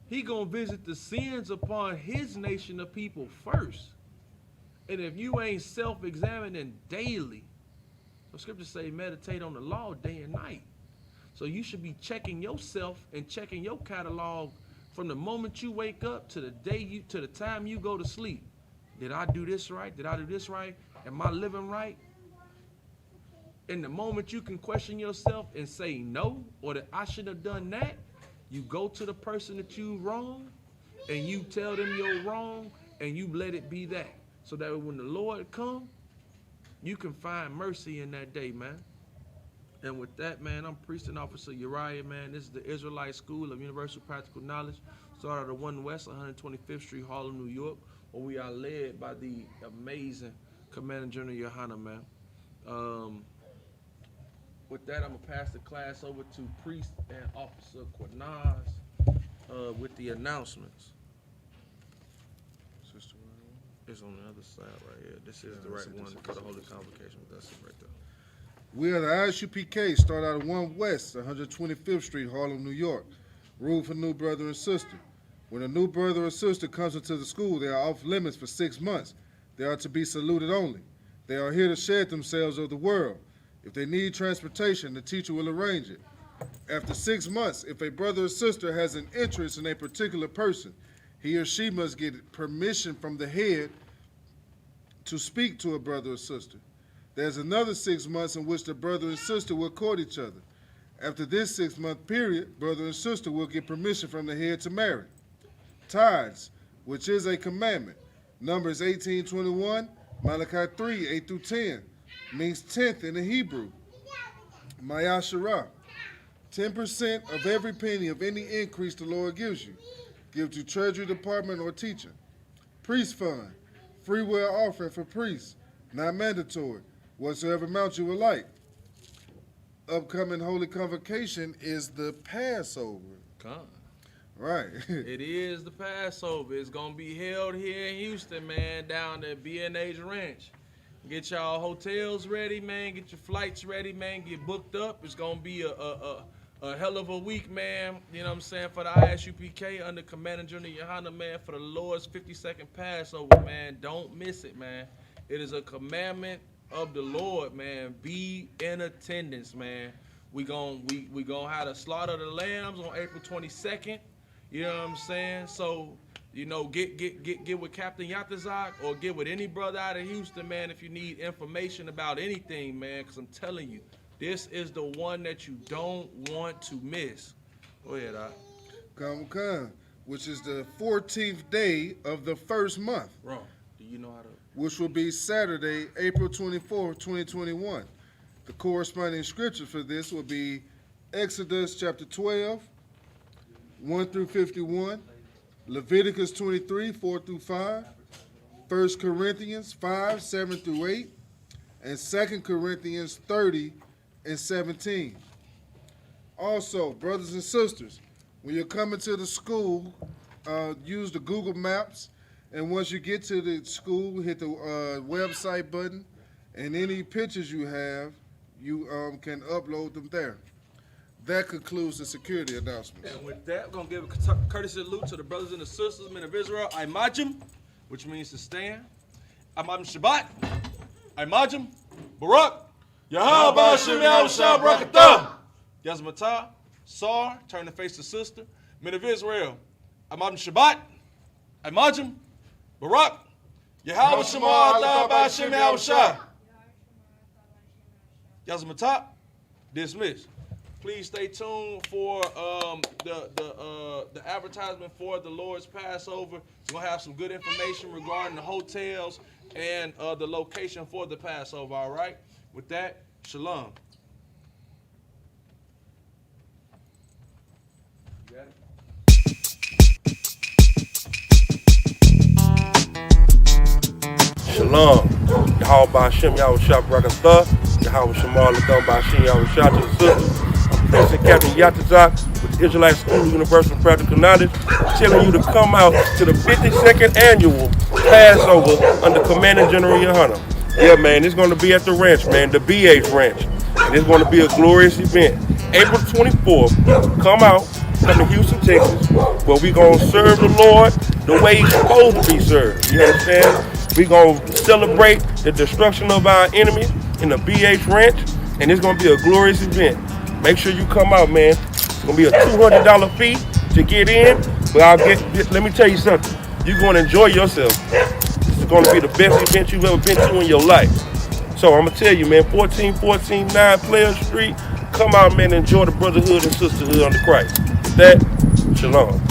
He gonna visit the sins upon his nation of people first. And if you ain't self-examining daily, the scriptures say meditate on the law day and night. So you should be checking yourself and checking your catalog from the moment you wake up to the time you go to sleep. Did I do this right? Did I do this right? Am I living right? And the moment you can question yourself and say no, or that I should have done that, you go to the person that you wrong and you tell them you're wrong and you let it be that. So that when the Lord come, you can find mercy in that day, man. And with that, man, I'm Priest and Officer Uriah, man. This is the Israelite School of Universal Practical Knowledge, started at 1 West 125th Street, Harlem, New York, where we are led by the amazing Commander General Yohana, man. With that, I'm going to pass the class over to Priest and Officer Quinaz with the announcements. It's on the other side right here. This is the right one for the Holy Convocation. That's it right there. We are the Isupk, start out at 1 West 125th Street, Harlem, New York. Rule for new brother and sister. When a new brother or sister comes into the school, they are off limits for 6 months. They are to be saluted only. They are here to shed themselves of the world. If they need transportation, the teacher will arrange it. After 6 months, if a brother or sister has an interest in a particular person, he or she must get permission from the head to speak to a brother or sister. There's another 6 months in which the brother and sister will court each other. After this 6-month period, brother and sister will get permission from the head to marry. Tithes, which is a commandment. Numbers 18:21, Malachi 3, 8 through 10, means tenth in the Hebrew. Mayasharah, 10% of every penny of any increase the Lord gives you. Give to Treasury Department or teacher. Priest fund, free will offering for priests, not mandatory, whatsoever amount you would like. Upcoming Holy Convocation is the Passover. Come. Right. It is the Passover. It's going to be held here in Houston, man, down at B&H Ranch. Get y'all hotels ready, man. Get your flights ready, man. Get booked up. It's going to be a hell of a week, man. You know what I'm saying? For the ISUPK under Commander General Yohana, man, for the Lord's 52nd Passover, man. Don't miss it, man. It is a commandment of the Lord, man. Be in attendance, man. We gonna have the slaughter of the lambs on April 22nd. You know what I'm saying? So, get with Captain Yatazak or get with any brother out of Houston, man, if you need information about anything, man, because I'm telling you, this is the one that you don't want to miss. Go ahead, Come, which is the 14th day of the first month. Ron, do you know how to? Which will be Saturday, April 24th, 2021. The corresponding scripture for this will be Exodus chapter 12, 1 through 51, Leviticus 23, 4 through 5, 1 Corinthians 5, 7 through 8, and 2 Corinthians 30 and 17. Also, brothers and sisters, when you're coming to the school, use the Google Maps, and once you get to the school, hit the website button, and any pictures you have, you can upload them there. That concludes the security announcements. And with that, we're going to give a courtesy salute to the brothers and the sisters, men of Israel. Imajim, which means to stand. Imajim Shabbat. Imajim Barak. Yahweh Hashem Yahushua Barakatah. Yazmatah. Sar, turn to face the sister. Men of Israel. Imajim Shabbat. Imajim Barak. Yahweh Shema Adab Hashem Yahushua. Yazmatah. Dismissed. Please stay tuned for the advertisement for the Lord's Passover. We're going to have some good information regarding the hotels and the location for the Passover, all right? With that, shalom. You got it? Shalom. Yahweh Hashem Yahushua Barakatah. Yahweh Shema Ladon Bashim Yahushua to the sisters. President Captain Yatazak with the Israelite School of Universal Practical Knowledge, telling you to come out to the 52nd annual Passover under Commanding General Yohanan. Yeah, man, it's going to be at the ranch, man, the BH Ranch. And it's going to be a glorious event. April 24th, come to Houston, Texas, where we're going to serve the Lord the way He's supposed to be served. You understand? We're going to celebrate the destruction of our enemies in the BH Ranch, and it's going to be a glorious event. Make sure you come out, man. It's going to be a $200 fee to get in, but let me tell you something. You're going to enjoy yourself. This is going to be the best event you've ever been to in your life. So I'm going to tell you, man, 1414 9 Player Street, come out, man, and enjoy the brotherhood and sisterhood under Christ. With that, shalom.